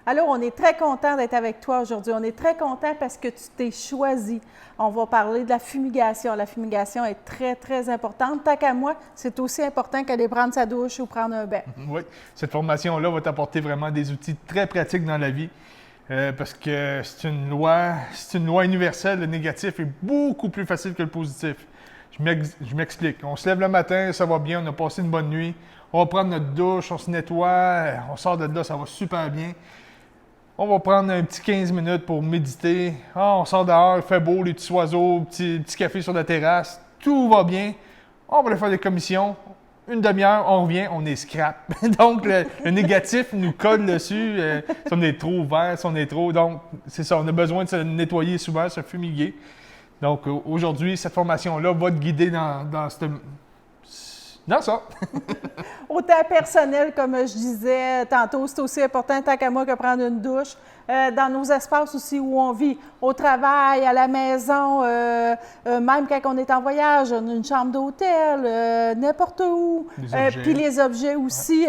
Alors, on est très content d'être avec toi aujourd'hui. On est très content parce que tu t'es choisi. On va parler de la fumigation. La fumigation est très, très importante. Tant qu'à moi, c'est aussi important qu'aller prendre sa douche ou prendre un bain. Oui, cette formation-là va t'apporter vraiment des outils très pratiques dans la vie parce que c'est une loi universelle. Le négatif est beaucoup plus facile que le positif. Je m'explique. On se lève le matin, ça va bien, on a passé une bonne nuit. On va prendre notre douche, on se nettoie, on sort de là, ça va super bien. On va prendre un petit 15 minutes pour méditer. On sort dehors, il fait beau, les petits oiseaux, petit café sur la terrasse. Tout va bien. On va aller faire des commissions. Une demi-heure, on revient, on est scrap. Donc, le négatif nous colle dessus. Si on est trop vert, si on est trop... Donc, c'est ça, on a besoin de se nettoyer souvent, se fumiguer. Donc, aujourd'hui, cette formation-là va te guider dans ça. Autant personnel, comme je disais tantôt, c'est aussi important tant qu'à moi que prendre une douche. Dans nos espaces aussi où on vit, au travail, à la maison, même quand on est en voyage, on a une chambre d'hôtel, n'importe où. Puis les objets aussi,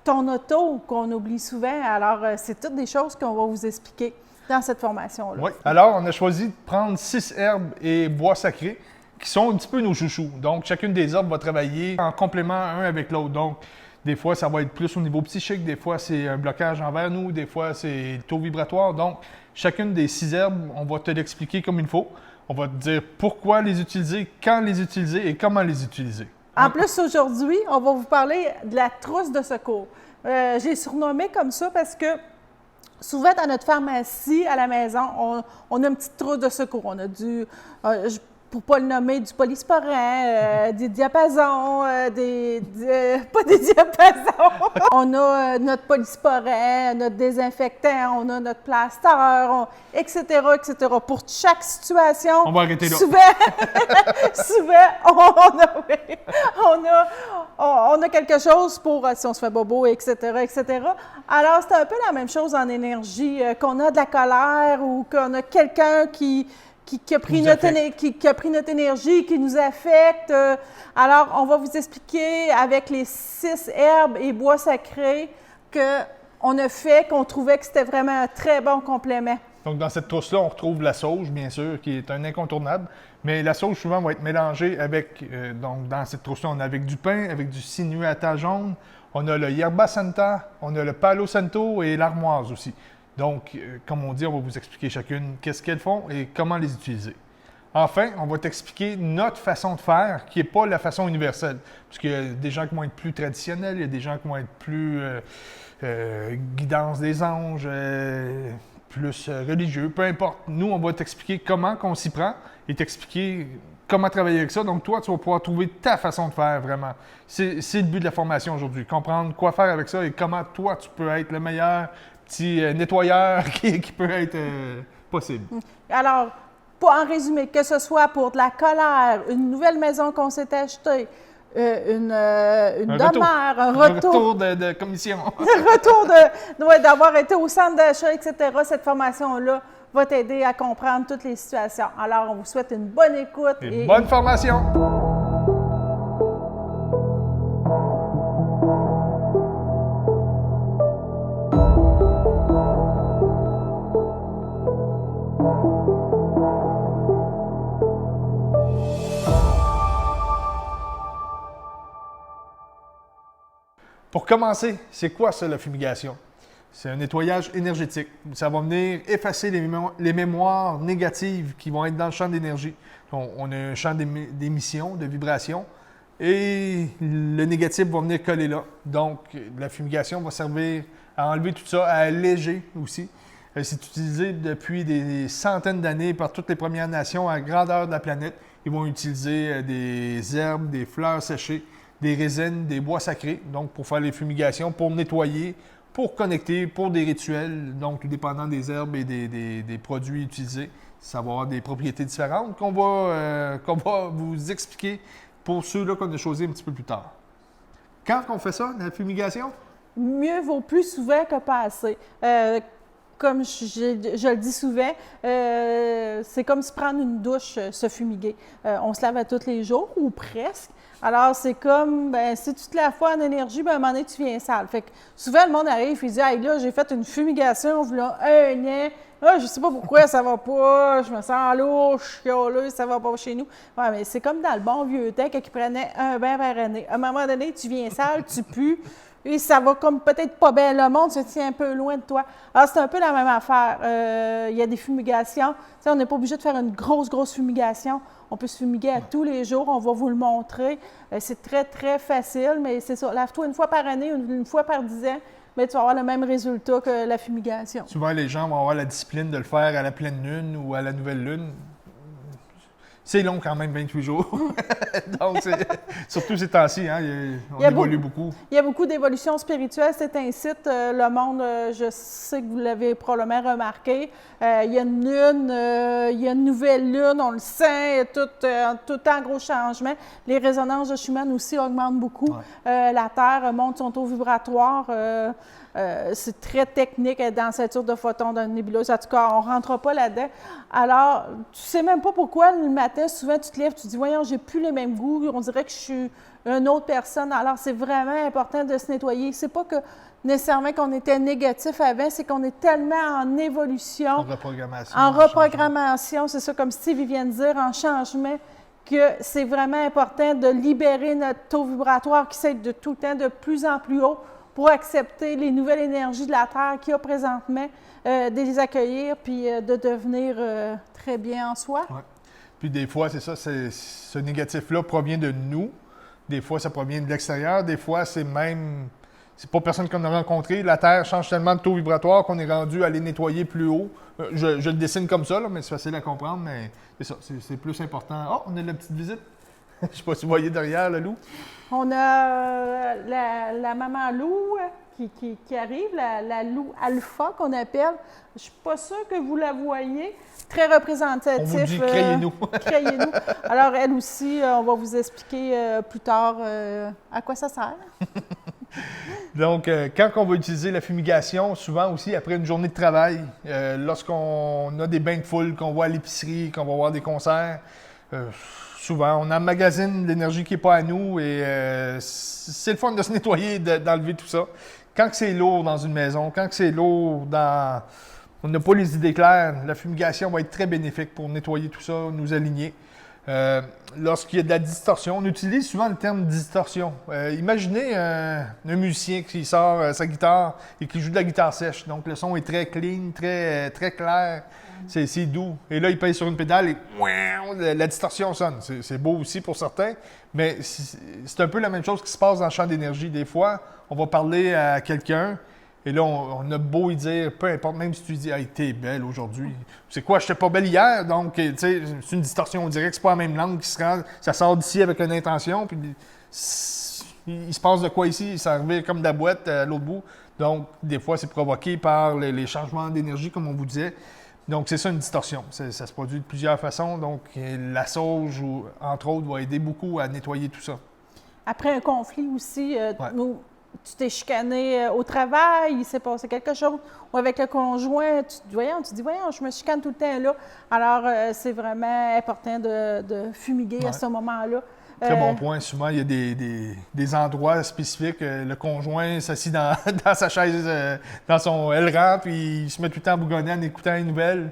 ton auto qu'on oublie souvent. Alors, c'est toutes des choses qu'on va vous expliquer dans cette formation-là. Oui. Alors, on a choisi de prendre 6 herbes et bois sacrés qui sont un petit peu nos chouchous. Donc, chacune des herbes va travailler en complément un avec l'autre. Donc, des fois, ça va être plus au niveau psychique, des fois, c'est un blocage envers nous, des fois, c'est le taux vibratoire. Donc, chacune des 6 herbes, on va te l'expliquer comme il faut. On va te dire pourquoi les utiliser, quand les utiliser et comment les utiliser. En plus, aujourd'hui, on va vous parler de la trousse de secours. J'ai surnommé comme ça parce que souvent, dans notre pharmacie, à la maison, on a une petite trousse de secours. On a pour ne pas le nommer, du polysporin, des diapasons, pas des diapasons. On a notre polysporin, notre désinfectant, on a notre plaster, etc., etc. Pour chaque situation. On va arrêter là. On a quelque chose pour si on se fait bobo, etc., etc. Alors, c'est un peu la même chose en énergie, qu'on a de la colère ou qu'on a quelqu'un qui a pris notre énergie, qui nous affecte. Alors, on va vous expliquer avec les 6 herbes et bois sacrés qu'on a fait, qu'on trouvait que c'était vraiment un très bon complément. Donc, dans cette trousse-là, on retrouve la sauge, bien sûr, qui est un incontournable. Mais la sauge, souvent, va être mélangée avec... donc, dans cette trousse-là, on a avec du pin, avec du sinuata jaune. On a le yerba santa, on a le palo santo et l'armoise aussi. Donc, comme on dit, on va vous expliquer chacune qu'est-ce qu'elles font et comment les utiliser. Enfin, on va t'expliquer notre façon de faire, qui n'est pas la façon universelle. Parce qu'il y a des gens qui vont être plus traditionnels, il y a des gens qui vont être plus guidance des anges, plus religieux, peu importe. Nous, on va t'expliquer comment on s'y prend et t'expliquer comment travailler avec ça. Donc, toi, tu vas pouvoir trouver ta façon de faire, vraiment. C'est le but de la formation aujourd'hui, comprendre quoi faire avec ça et comment toi, tu peux être le meilleur petit nettoyeur qui peut être possible. Alors, pour en résumé, que ce soit pour de la colère, une nouvelle maison qu'on s'est achetée, une demeure, un retour de commission. Un retour d'avoir été au centre d'achat, etc. Cette formation-là va t'aider à comprendre toutes les situations. Alors, on vous souhaite une bonne écoute. Et bonne formation! commencer, c'est quoi ça, la fumigation? C'est un nettoyage énergétique. Ça va venir effacer les mémoires négatives qui vont être dans le champ d'énergie. On a un champ d'émission, de vibration, et le négatif va venir coller là. Donc, la fumigation va servir à enlever tout ça, à alléger aussi. C'est utilisé depuis des centaines d'années par toutes les Premières Nations à grandeur de la planète. Ils vont utiliser des herbes, des fleurs séchées, des résines, des bois sacrés, donc pour faire les fumigations, pour nettoyer, pour connecter, pour des rituels, donc tout dépendant des herbes et des produits utilisés. Ça va avoir des propriétés différentes qu'on va vous expliquer pour ceux-là qu'on a choisis un petit peu plus tard. Quand on fait ça, la fumigation? Mieux vaut plus souvent que pas assez. Comme je le dis souvent, c'est comme se prendre une douche, se fumiguer. On se lave à tous les jours, ou presque. Alors, c'est comme, si tu te laves pas en énergie, à un moment donné, tu viens sale. Fait que souvent, le monde arrive et dit « Hey, là, j'ai fait une fumigation, voilà un an. Ah, je sais pas pourquoi ça va pas, je me sens lourd, je suis chialeuse, ça va pas chez nous. » Ouais, mais c'est comme dans le bon vieux temps, quand ils prenaient un bain par année. À un moment donné, tu viens sale, tu pues. Et ça va comme peut-être pas bien, le monde se tient un peu loin de toi. Alors, c'est un peu la même affaire. Il y a des fumigations. Tu sais, on n'est pas obligé de faire une grosse fumigation. On peut se fumiguer à tous les jours. On va vous le montrer. C'est très, très facile, mais c'est ça. Lave-toi une fois par année, une fois par 10 ans, mais tu vas avoir le même résultat que la fumigation. Souvent, les gens vont avoir la discipline de le faire à la pleine lune ou à la nouvelle lune. C'est long quand même, 28 jours. Donc, surtout ces temps-ci, hein, on évolue beaucoup. Il y a beaucoup d'évolution spirituelle. C'est un site, le monde, je sais que vous l'avez probablement remarqué. Il y a une lune, il y a une nouvelle lune, on le sent, il y a tout le temps gros changement. Les résonances de Schumann aussi augmentent beaucoup. Ouais. La Terre monte son taux vibratoire. C'est très technique dans la ceinture de photons d'une nébuleuse. En tout cas, on ne rentrera pas là-dedans. Alors, tu ne sais même pas pourquoi le matin, souvent, tu te lèves, tu te dis « Voyons, j'ai plus les mêmes goûts, on dirait que je suis une autre personne. » Alors, c'est vraiment important de se nettoyer. C'est pas que nécessairement qu'on était négatif avant, c'est qu'on est tellement en évolution. En reprogrammation. En reprogrammation, c'est ça, comme Steve vient de dire, en changement, que c'est vraiment important de libérer notre taux vibratoire qui s'est de tout le temps de plus en plus haut pour accepter les nouvelles énergies de la Terre qu'il y a présentement, de les accueillir puis de devenir très bien en soi. Ouais. Puis des fois, c'est ça, ce négatif-là provient de nous. Des fois, ça provient de l'extérieur. Des fois, c'est pas personne qu'on a rencontré. La Terre change tellement de taux vibratoire qu'on est rendu à les nettoyer plus haut. Je le dessine comme ça, là, mais c'est facile à comprendre, mais c'est ça, c'est plus important. Oh, on a la petite visite. Je ne sais pas si vous voyez derrière le loup. On a la maman loup qui arrive, la loup alpha qu'on appelle. Je ne suis pas sûre que vous la voyez. Très représentatif. On vous dit, créez-nous. Créez-nous. Alors, elle aussi, on va vous expliquer plus tard à quoi ça sert. Donc, quand on va utiliser la fumigation, souvent aussi après une journée de travail, lorsqu'on a des bains de foule, qu'on va à l'épicerie, qu'on va voir des concerts, souvent, on emmagasine l'énergie qui n'est pas à nous et c'est le fun de se nettoyer, d'enlever tout ça. Quand c'est lourd dans une maison, quand c'est lourd dans... On n'a pas les idées claires, la fumigation va être très bénéfique pour nettoyer tout ça, nous aligner. Lorsqu'il y a de la distorsion, on utilise souvent le terme distorsion. Imaginez un musicien qui sort sa guitare et qui joue de la guitare sèche. Donc le son est très clean, très, très clair, c'est doux. Et là, il pèse sur une pédale et la distorsion sonne. C'est beau aussi pour certains, mais c'est un peu la même chose qui se passe dans le champ d'énergie. Des fois, on va parler à quelqu'un. Et là, on a beau y dire, peu importe, même si tu dis « Hey, t'es belle aujourd'hui. » C'est quoi? Je n'étais pas belle hier, donc, tu sais, c'est une distorsion. On dirait que c'est pas la même langue qui se rend. Ça sort d'ici avec une intention, puis il se passe de quoi ici? Ça revient comme de la boîte à l'autre bout. Donc, des fois, c'est provoqué par les changements d'énergie, comme on vous disait. Donc, c'est ça une distorsion. Ça se produit de plusieurs façons. Donc, la sauge, entre autres, va aider beaucoup à nettoyer tout ça. Après un conflit aussi, tu t'es chicané au travail, il s'est passé quelque chose, ou avec le conjoint, tu te dis, voyons, je me chicane tout le temps là. Alors, c'est vraiment important de fumiguer à ce moment-là. Très bon point. Souvent, il y a des endroits spécifiques. Le conjoint s'assit dans sa chaise, dans son L-rang, puis il se met tout le temps à bougonner en écoutant les nouvelles.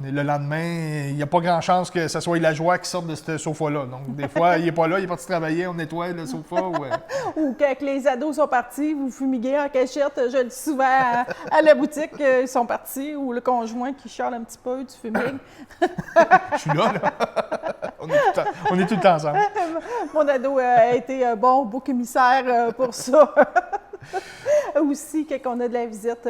Le lendemain, il n'y a pas grand chance que ce soit la joie qui sorte de ce sofa-là. Donc, des fois, il n'est pas là, il est parti travailler, on nettoie le sofa. Ou quand les ados sont partis, vous fumiguez en cachette. Je le dis souvent à la boutique, ils sont partis. Ou le conjoint qui chiale un petit peu, tu fumigues. Je suis là. On est tout le temps ensemble. Mon ado a été un bon bouc émissaire pour ça. Aussi, quand on a de la visite,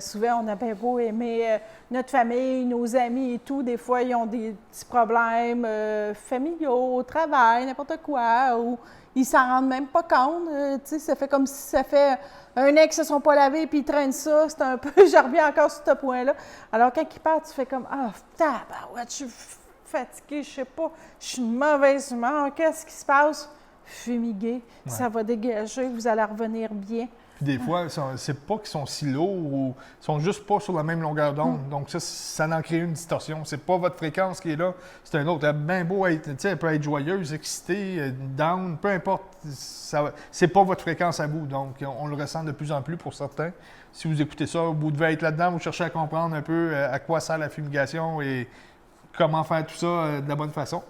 souvent, on a bien beau aimer notre famille, nos amis et tout. Des fois, ils ont des petits problèmes familiaux, au travail, n'importe quoi, ou ils s'en rendent même pas compte. Tu sais, ça fait comme si ça fait un an qu'ils se sont pas lavés puis ils traînent ça. C'est un peu, je reviens encore sur ce point-là. Alors, quand ils partent, tu fais comme, ah, tabarouette, je suis fatiguée, je sais pas, je suis de mauvaise humeur, qu'est-ce qui se passe? Fumiguer, ça va dégager, vous allez revenir bien. Puis des fois, c'est pas qu'ils sont si lourds ou ils sont juste pas sur la même longueur d'onde. Donc ça en crée une distorsion. C'est pas votre fréquence qui est là, c'est un autre. Elle a bien beau être, tu sais, elle peut être joyeuse, excitée, down, peu importe. C'est pas votre fréquence à vous. Donc on le ressent de plus en plus pour certains. Si vous écoutez ça, vous devez être là-dedans, vous cherchez à comprendre un peu à quoi sert la fumigation et comment faire tout ça de la bonne façon.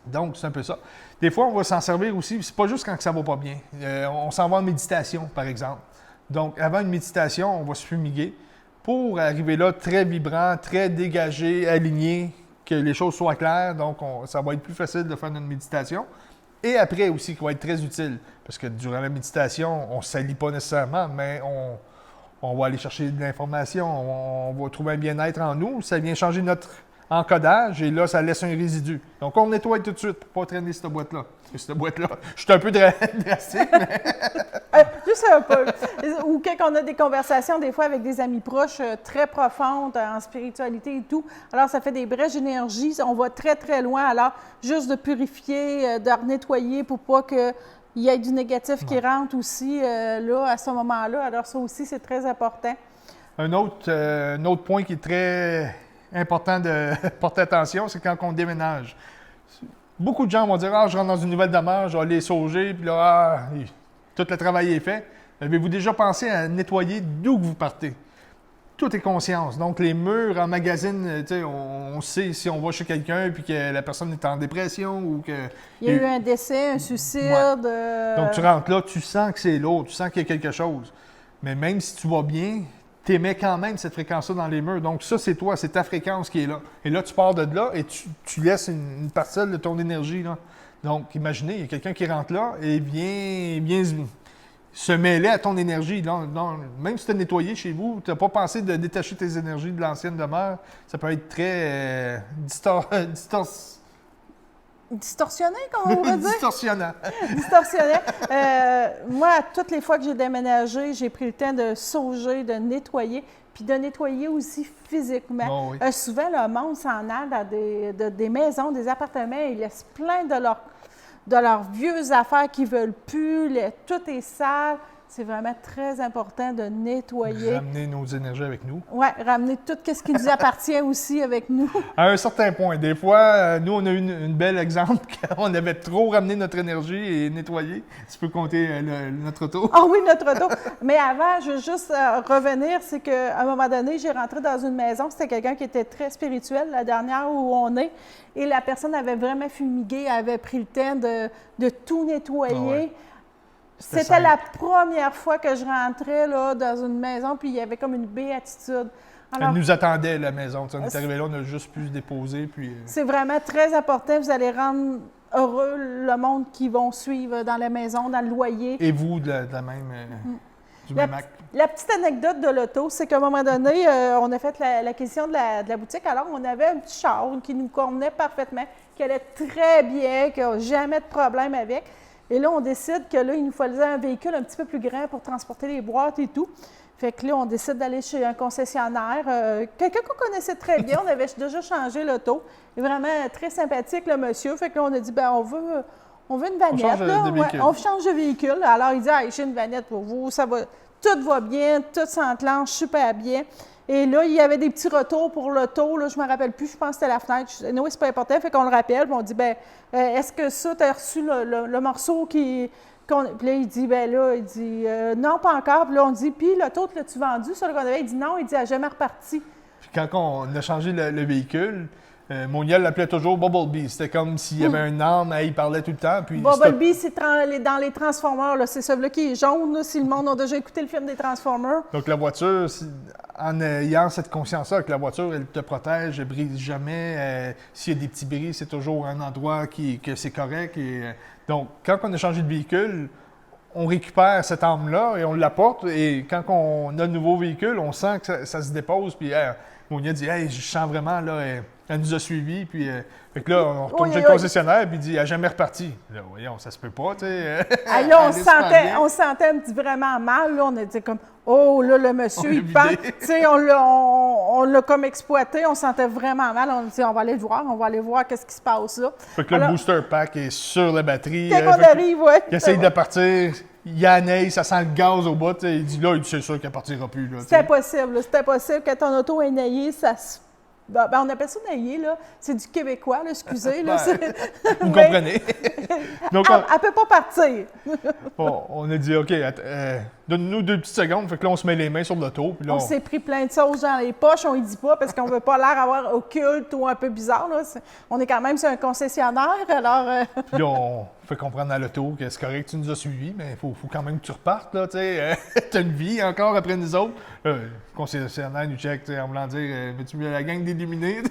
Donc, c'est un peu ça. Des fois, on va s'en servir aussi, c'est pas juste quand ça va pas bien. On s'en va en méditation, par exemple. Donc, avant une méditation, on va se fumiguer pour arriver là très vibrant, très dégagé, aligné, que les choses soient claires. Donc, ça va être plus facile de faire notre méditation. Et après aussi, qui va être très utile, parce que durant la méditation, on ne s'allie pas nécessairement, mais on va aller chercher de l'information, on va trouver un bien-être en nous. Ça vient changer notre encodage, et là, ça laisse un résidu. Donc, on nettoie tout de suite pour ne pas traîner cette boîte-là. Parce que cette boîte-là, je suis un peu drastique, mais... Juste un peu. Ou quand on a des conversations, des fois, avec des amis proches très profondes en spiritualité et tout, alors ça fait des brèches d'énergie, on va très, très loin. Alors, juste de purifier, de nettoyer pour pas qu'il y ait du négatif qui rentre aussi, là, à ce moment-là. Alors, ça aussi, c'est très important. Un autre point qui est très important de porter attention, c'est quand on déménage. Beaucoup de gens vont dire « Ah, je rentre dans une nouvelle demeure, je vais aller sauger, puis là, tout le travail est fait. » Avez-vous déjà pensé à nettoyer d'où que vous partez? Tout est conscience. Donc, les murs en magazine, on sait si on va chez quelqu'un puis que la personne est en dépression ou que... Il y a eu un décès, un suicide. Ouais. Donc, tu rentres là, tu sens que c'est lourd, tu sens qu'il y a quelque chose. Mais même si tu vas bien, tu émets quand même cette fréquence-là dans les murs. Donc, ça, c'est toi, c'est ta fréquence qui est là. Et là, tu pars de là et tu laisses une parcelle de ton énergie, là. Donc, imaginez, il y a quelqu'un qui rentre là et vient se mêler à ton énergie. Même si tu as nettoyé chez vous, tu n'as pas pensé de détacher tes énergies de l'ancienne demeure, ça peut être très distorsionné, comme on va dire? Distorsionnant. Distorsionné. Moi, toutes les fois que j'ai déménagé, j'ai pris le temps de sauger, de nettoyer, puis de nettoyer aussi physiquement. Oh oui. Souvent, le monde s'en a dans des maisons, des appartements, ils laissent plein de leurs vieux affaires qu'ils ne veulent plus, tout est sale. C'est vraiment très important de nettoyer. Ramener nos énergies avec nous. Oui, ramener tout ce qui nous appartient aussi avec nous. À un certain point. Des fois, nous, on a eu une belle exemple quand on avait trop ramené notre énergie et nettoyé. Tu peux compter notre auto. Ah oui, notre auto. Mais avant, je veux juste revenir, c'est qu'à un moment donné, j'ai rentré dans une maison. C'était quelqu'un qui était très spirituel, la dernière où on est. Et la personne avait vraiment fumigué, avait pris le temps de tout nettoyer. Ah ouais. C'était la première fois que je rentrais là, dans une maison, puis il y avait comme une béatitude. Alors, elle nous attendait, la maison. On est arrivé là, on a juste pu se déposer. Puis, c'est vraiment très important. Vous allez rendre heureux le monde qui vont suivre dans la maison, dans le loyer. Et vous, du même acte. La petite anecdote de l'auto, c'est qu'à un moment donné, on a fait l'acquisition de la boutique. Alors, on avait un petit char qui nous convenait parfaitement, qui allait très bien, qui n'a jamais de problème avec. Et là, on décide que là, il nous fallait un véhicule un petit peu plus grand pour transporter les boîtes et tout. Fait que là, on décide d'aller chez un concessionnaire. Quelqu'un qu'on connaissait très bien, on avait déjà changé l'auto. Il est vraiment très sympathique, le monsieur. Fait que là, on a dit, ben on veut une vanette. On change de véhicule. Alors, il dit, ah, j'ai une vanette pour vous, ça va, tout va bien, tout s'enclenche super bien. Et là, il y avait des petits retours pour l'auto. Là, je ne me rappelle plus, je pense que c'était la fenêtre. Non, c'est pas important. Fait qu'on le rappelle. Puis on dit, ben, est-ce que ça, tu as reçu le morceau qui. Puis là, il dit, ben là, il dit, non, pas encore. Puis là, on dit, puis l'auto, l'as-tu vendu? Ça, qu'on avait, il dit, non, il dit, elle n'a jamais reparti. Puis quand on a changé le véhicule, Moniel l'appelait toujours Bumblebee. C'était comme s'il y avait un âme, il parlait tout le temps. Puis Bumblebee, c'est dans les Transformers. Là. C'est celui qui est jaune, là, si le monde a déjà écouté le film des Transformers. Donc la voiture, en ayant cette conscience-là que la voiture, elle te protège, elle ne brise jamais. S'il y a des petits bris, c'est toujours un endroit que c'est correct. Donc quand on a changé de véhicule, on récupère cette âme-là et on l'apporte. Et quand on a le nouveau véhicule, on sent que ça se dépose. Puis Monia dit « Hey, je sens vraiment, là, elle nous a suivis. » Puis fait que là, on retourne chez le concessionnaire puis il dit « Elle n'est jamais reparti. » Là, voyons, ça se peut pas, tu sais. Là, on se sentait un petit vraiment mal. Là. On était comme « Oh, là, le monsieur, il pense. » Tu sais, on l'a comme exploité. On se sentait vraiment mal. On dit « On va aller le voir. On va aller voir qu'est-ce qui se passe là. » Fait que là, le booster pack est sur la batterie. Quand on arrive, oui. Il essaye de partir. Il y a un neige, ça sent le gaz au bout. Il dit là, c'est sûr qu'elle ne partira plus. C'était possible. C'était possible. Quand ton auto est naillée, ça se... Ben, on appelle ça naillé, là. C'est du québécois, là, excusez. Là, vous comprenez. Donc, elle ne peut pas partir. On a dit, OK, donne-nous 2 petites secondes. Fait que là, on se met les mains sur l'auto. On s'est pris plein de choses dans les poches. On ne dit pas parce qu'on ne veut pas l'air avoir occulte ou un peu bizarre. Là. On est quand même sur un concessionnaire. Alors, Puis là, on fait comprendre à l'auto que c'est correct, tu nous as suivis, mais il faut quand même que tu repartes. Tu as une vie encore après nous autres. Le concessionnaire nous check en voulant dire mais tu veux la gang d'éliminer?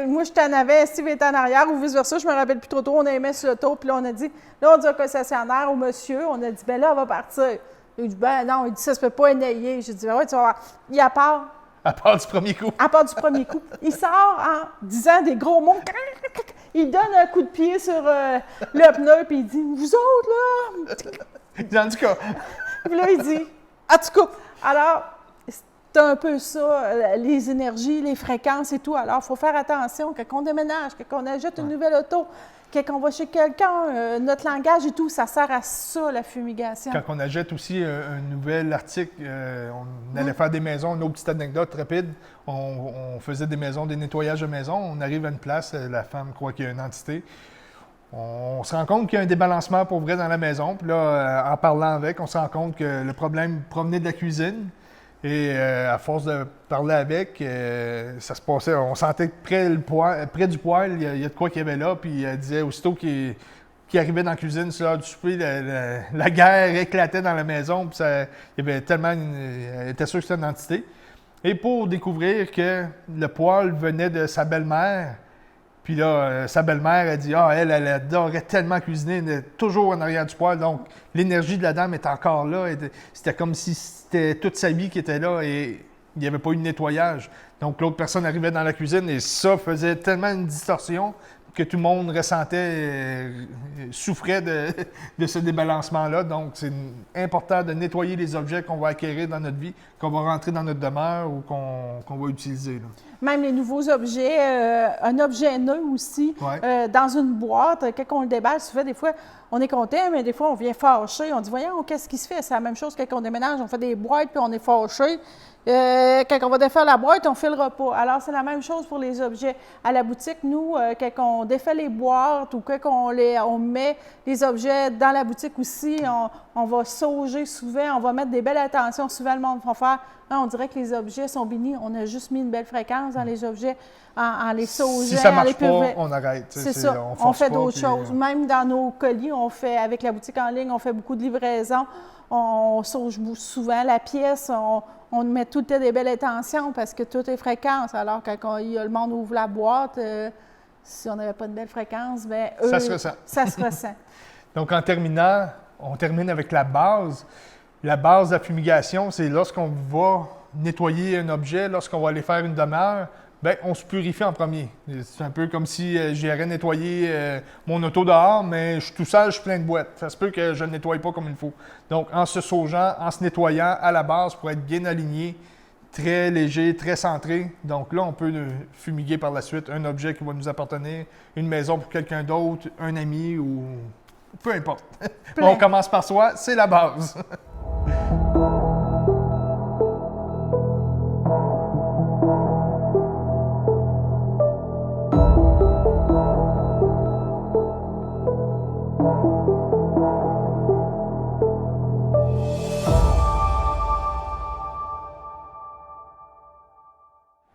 Moi, je t'en avais, Steve était en arrière ou vice-versa. Je me rappelle plus trop tôt. On a aimé sur l'auto. Puis là, on a dit, là, on dit au concessionnaire, au monsieur, on a dit, ben là, on va partir. Il dit, ben non, il dit, ça se peut pas énayer. J'ai dit, ben oui, tu vas voir. Il à part. À part du premier coup. À part du premier coup. Il sort en disant des gros mots. Il donne un coup de pied sur le pneu, puis il dit, vous autres, là. En tout cas. Puis là, il dit, en tout cas. Alors, c'est un peu ça, les énergies, les fréquences et tout. Alors, il faut faire attention quand on déménage, quand on achète une nouvelle auto, quand on va chez quelqu'un, notre langage et tout, ça sert à ça, la fumigation. Quand on achète aussi un nouvel article, on allait faire des maisons, une autre petite anecdote rapide, on faisait des maisons, des nettoyages de maisons, on arrive à une place, la femme croit qu'il y a une entité. On se rend compte qu'il y a un débalancement pour vrai dans la maison. Puis là, en parlant avec, on se rend compte que le problème provenait de la cuisine. Et à force de parler avec, ça se passait. On sentait que près du poêle, il y a de quoi qu'il y avait là. Puis elle disait aussitôt qu'il arrivait dans la cuisine, sur l'heure du souper, la guerre éclatait dans la maison. Puis il y avait tellement. Elle était sûre que c'était une entité. Et pour découvrir que le poêle venait de sa belle-mère. Puis là, sa belle-mère a dit elle adorait tellement cuisiner, elle était toujours en arrière du poêle. Donc, l'énergie de la dame est encore là. C'était comme si c'était toute sa vie qui était là et il n'y avait pas eu de nettoyage. Donc, l'autre personne arrivait dans la cuisine et ça faisait tellement une distorsion que tout le monde souffrait de ce débalancement-là. Donc, c'est important de nettoyer les objets qu'on va acquérir dans notre vie, qu'on va rentrer dans notre demeure ou qu'on va utiliser. Là. Même les nouveaux objets, un objet neuf aussi, dans une boîte, quand on le déballe, souvent, des fois, on est content, mais des fois, on vient fâché. On dit, voyons, qu'est-ce qui se fait? C'est la même chose quand on déménage, on fait des boîtes, puis on est fâché. Quand on va défaire la boîte, on ne filera pas. Alors, c'est la même chose pour les objets. À la boutique, nous, quand on défait les boîtes ou quand on met les objets dans la boutique aussi, on va sauger souvent, on va mettre des belles attentions. Souvent, le monde va faire on dirait que les objets sont bénis. On a juste mis une belle fréquence dans les objets en les saugeant. Si ça ne marche pas, on arrête. C'est ça. On fait d'autres choses. Même dans nos colis, on fait, avec la boutique en ligne, on fait beaucoup de livraisons. On sauge souvent la pièce. On met tout le temps des belles intentions parce que tout est fréquence. Alors, quand le monde ouvre la boîte, si on n'avait pas de belle fréquence, bien, ça se ressent. Ça se ressent. Donc, en terminant, on termine avec la base. La base de la fumigation, c'est lorsqu'on va nettoyer un objet, lorsqu'on va aller faire une demeure, bien, on se purifie en premier. C'est un peu comme si j'irais nettoyer mon auto dehors, mais je suis tout seul, je suis plein de boîtes. Ça se peut que je ne nettoie pas comme il faut. Donc, en se saugeant, en se nettoyant à la base pour être bien aligné, très léger, très centré. Donc là, on peut fumiguer par la suite un objet qui va nous appartenir, une maison pour quelqu'un d'autre, un ami ou peu importe. On commence par soi, c'est la base.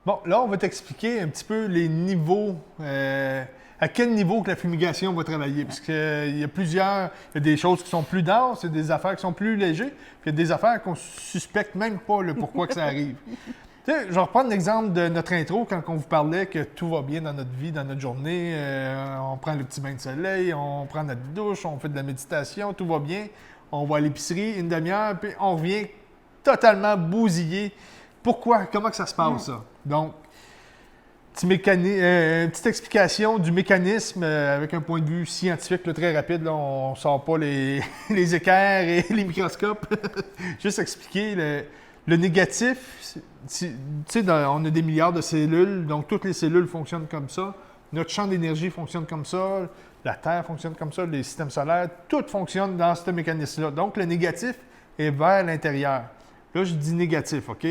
Bon, là, on va t'expliquer un petit peu les niveaux, à quel niveau que la fumigation va travailler. Parce qu'il y a plusieurs, il y a des choses qui sont plus denses, il y a des affaires qui sont plus légères, puis il y a des affaires qu'on suspecte même pas le pourquoi que ça arrive. Tu sais, je vais reprendre l'exemple de notre intro quand on vous parlait que tout va bien dans notre vie, dans notre journée. On prend le petit bain de soleil, on prend notre douche, on fait de la méditation, tout va bien. On va à l'épicerie une demi-heure, puis on revient totalement bousillé. Pourquoi? Comment que ça se passe, ça? Donc, une petite explication du mécanisme avec un point de vue scientifique là, très rapide. Là, on ne sort pas les équerres et les microscopes. Juste expliquer le négatif. Tu sais, on a des milliards de cellules, donc toutes les cellules fonctionnent comme ça. Notre champ d'énergie fonctionne comme ça. La Terre fonctionne comme ça. Les systèmes solaires, tout fonctionne dans ce mécanisme-là. Donc, le négatif est vers l'intérieur. Là, je dis négatif, OK?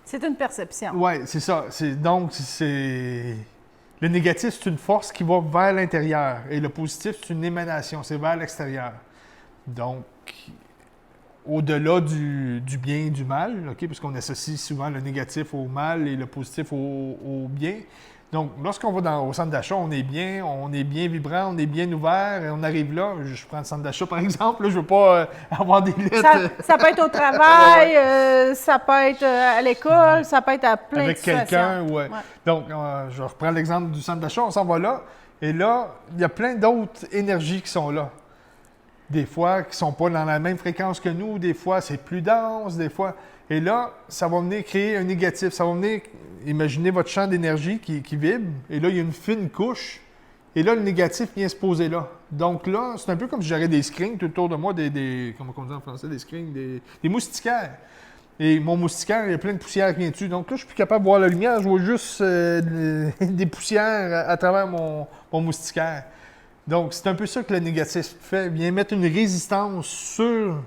C'est une perception. Oui, c'est ça. Donc, le négatif, c'est une force qui va vers l'intérieur. Et le positif, c'est une émanation, c'est vers l'extérieur. Donc, au-delà du bien et du mal, OK, parce qu'on associe souvent le négatif au mal et le positif au bien. Donc, lorsqu'on va au centre d'achat, on est bien vibrant, on est bien ouvert, et on arrive là. Je prends le centre d'achat, par exemple, là, je ne veux pas avoir des lettres. Ça peut être au travail, ça peut être à l'école, ça peut être à plein de situations. Avec quelqu'un, ouais. Donc, je reprends l'exemple du centre d'achat, on s'en va là. Et là, il y a plein d'autres énergies qui sont là. Des fois, qui ne sont pas dans la même fréquence que nous, des fois, c'est plus dense, des fois... Et là, ça va venir créer un négatif. Ça va venir, imaginez votre champ d'énergie qui vibre, et là, il y a une fine couche, et là, le négatif vient se poser là. Donc là, c'est un peu comme si j'aurais des screens tout autour de moi, comment on dit en français, des screens, des moustiquaires. Et mon moustiquaire, il y a plein de poussière qui vient dessus. Donc là, je suis plus capable de voir la lumière, je vois juste des poussières à travers mon moustiquaire. Donc, c'est un peu ça que le négatif fait. Il vient mettre une résistance sur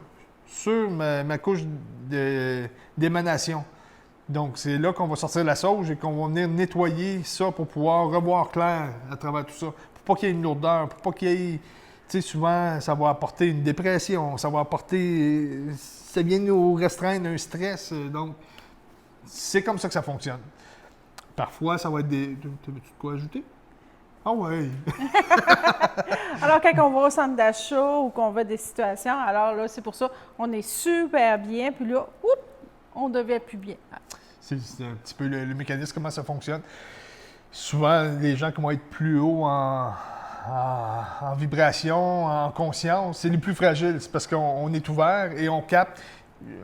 ma couche d'émanation. Donc, c'est là qu'on va sortir la sauge et qu'on va venir nettoyer ça pour pouvoir revoir clair à travers tout ça. Pour pas qu'il y ait une lourdeur, pour pas qu'il y ait... Tu sais, souvent, ça va apporter une dépression, ça va apporter... Ça vient nous restreindre un stress. Donc, c'est comme ça que ça fonctionne. Parfois, ça va être des... T'as-tu de quoi ajouter? Ah ouais! Alors, quand on va au centre d'achat ou qu'on va des situations, alors là, c'est pour ça, on est super bien, puis là, on devient plus bien. C'est un petit peu le mécanisme, comment ça fonctionne. Souvent, les gens qui vont être plus haut en vibration, en conscience, c'est les plus fragiles. C'est parce qu'on est ouvert et on capte.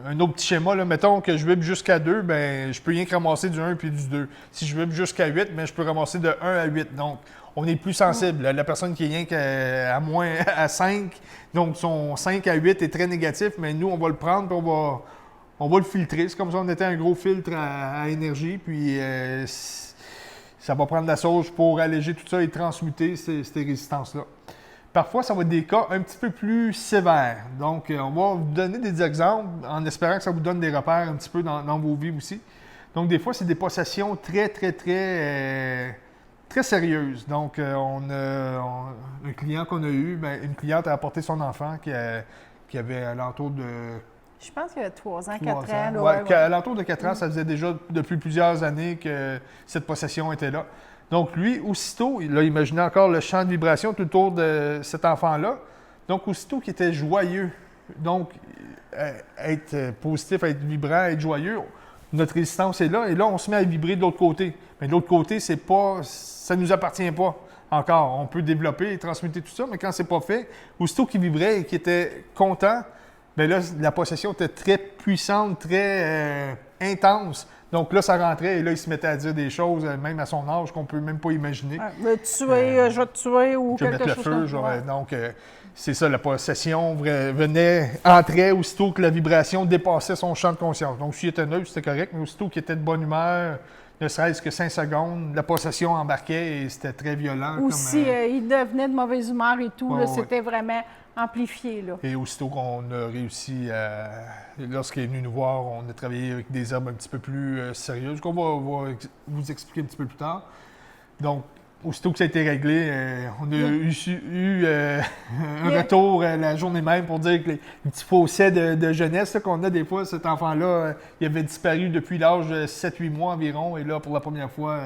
Un autre petit schéma, là, mettons que je vibre jusqu'à 2, ben je peux rien que ramasser du 1 puis du 2. Si je vibre jusqu'à 8, ben je peux ramasser de 1 à 8. Donc, on est plus sensible. La personne qui est rien qu'à moins à 5, donc son 5 à 8 est très négatif, mais nous, on va le prendre puis on va le filtrer. C'est comme si on était un gros filtre à énergie, puis ça va prendre la sauge pour alléger tout ça et transmuter ces résistances-là. Parfois, ça va être des cas un petit peu plus sévères. Donc, on va vous donner des exemples en espérant que ça vous donne des repères un petit peu dans vos vies aussi. Donc, des fois, c'est des possessions très, très, très, très sérieuses. Donc, on a un client qu'on a eu, une cliente a apporté son enfant qui avait à l'entour de... Je pense qu'il y a 3 ans, 4 ans. Là, ouais. À l'entour de 4 ans, ça faisait déjà depuis plusieurs années que cette possession était là. Donc, lui, aussitôt, il a imaginé encore le champ de vibration tout autour de cet enfant-là. Donc, aussitôt qu'il était joyeux, donc, être positif, être vibrant, être joyeux, notre résistance est là. Et là, on se met à vibrer de l'autre côté. Mais de l'autre côté, ça ne nous appartient pas encore. On peut développer et transmuter tout ça, mais quand c'est pas fait, aussitôt qu'il vibrait et qu'il était content, bien là, la possession était très puissante, très intense. Donc là, ça rentrait et là, il se mettait à dire des choses, même à son âge, qu'on ne peut même pas imaginer. Je vais te tuer ou quelque chose. Je vais mettre le feu. Donc, c'est ça, la possession entrait aussitôt que la vibration dépassait son champ de conscience. Donc, s'il était neutre, c'était correct, mais aussitôt qu'il était de bonne humeur, ne serait-ce que 5 secondes, la possession embarquait et c'était très violent. Ou si il devenait de mauvaise humeur et tout, c'était vraiment amplifié. Là. Et aussitôt qu'on a réussi lorsqu'il est venu nous voir, on a travaillé avec des herbes un petit peu plus sérieuses, qu'on va vous expliquer un petit peu plus tard. Donc, aussitôt que ça a été réglé, on a eu un retour la journée même pour dire que les petits fossés de jeunesse là, qu'on a des fois, cet enfant-là, il avait disparu depuis l'âge de 7-8 mois environ. Et là, pour la première fois,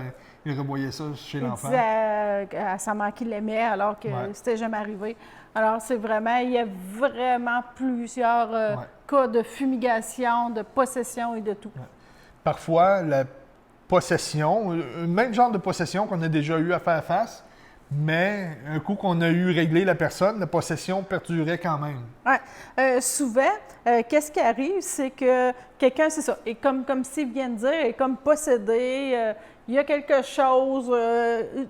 il revoyait ça chez l'enfant. Il disait à sa mère qu'il l'aimait alors que c'était jamais arrivé. Alors, c'est vraiment, il y a vraiment plusieurs cas de fumigation, de possession et de tout. Ouais. Parfois, la possession, même genre de possession qu'on a déjà eu à faire face, mais un coup qu'on a eu réglé la personne, la possession perdurait quand même. Ouais. Souvent, qu'est-ce qui arrive, c'est que quelqu'un, c'est ça, et comme Steve vient de dire, est comme possédé, il y a quelque chose.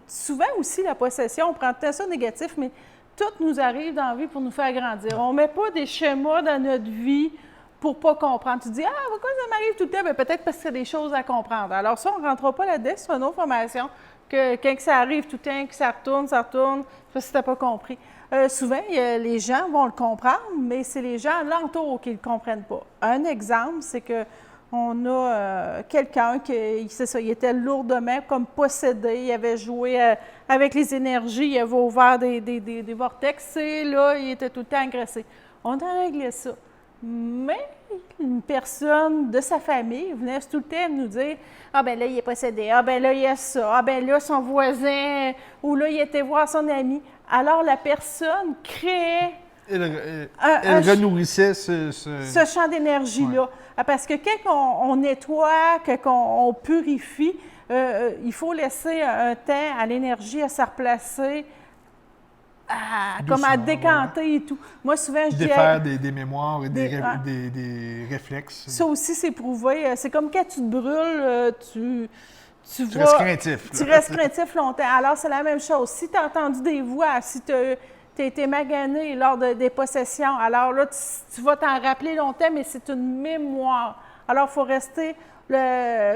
Souvent aussi, la possession, on prend peut-être ça négatif, mais tout nous arrive dans la vie pour nous faire grandir. On ne met pas des schémas dans notre vie pour ne pas comprendre. Tu dis, ah, pourquoi ça m'arrive tout le temps? Bien, peut-être parce qu'il y a des choses à comprendre. Alors ça, on ne rentrera pas là-dedans, c'est une autre formation, que quand ça arrive tout le temps, que ça retourne, parce que tu n'as pas compris. Souvent, les gens vont le comprendre, mais c'est les gens alentour qui ne le comprennent pas. Un exemple, c'est que on a quelqu'un qui, c'est ça, il était lourdement comme possédé, il avait joué avec les énergies, il avait ouvert des vortex et là, il était tout le temps agressé. On a réglé ça. Mais une personne de sa famille venait tout le temps nous dire « Ah ben là, il est possédé. Ah ben là, il y a ça. Ah ben là, son voisin. » Ou là, il était voir son ami. Alors, la personne créait... Elle renourrissait ce champ d'énergie-là. Ouais. Parce que quand on nettoie, quand on purifie, il faut laisser un temps à l'énergie à se replacer, comme à décanter et tout. Moi, souvent, je dis... Défaire des mémoires et des réflexes. Ça aussi, c'est prouvé. C'est comme quand tu te brûles, tu restes craintif. Tu restes craintif longtemps. Alors, c'est la même chose. Si tu as entendu des voix, si tu as été magané lors des possessions, alors là, tu vas t'en rappeler longtemps, mais c'est une mémoire. Alors, il faut rester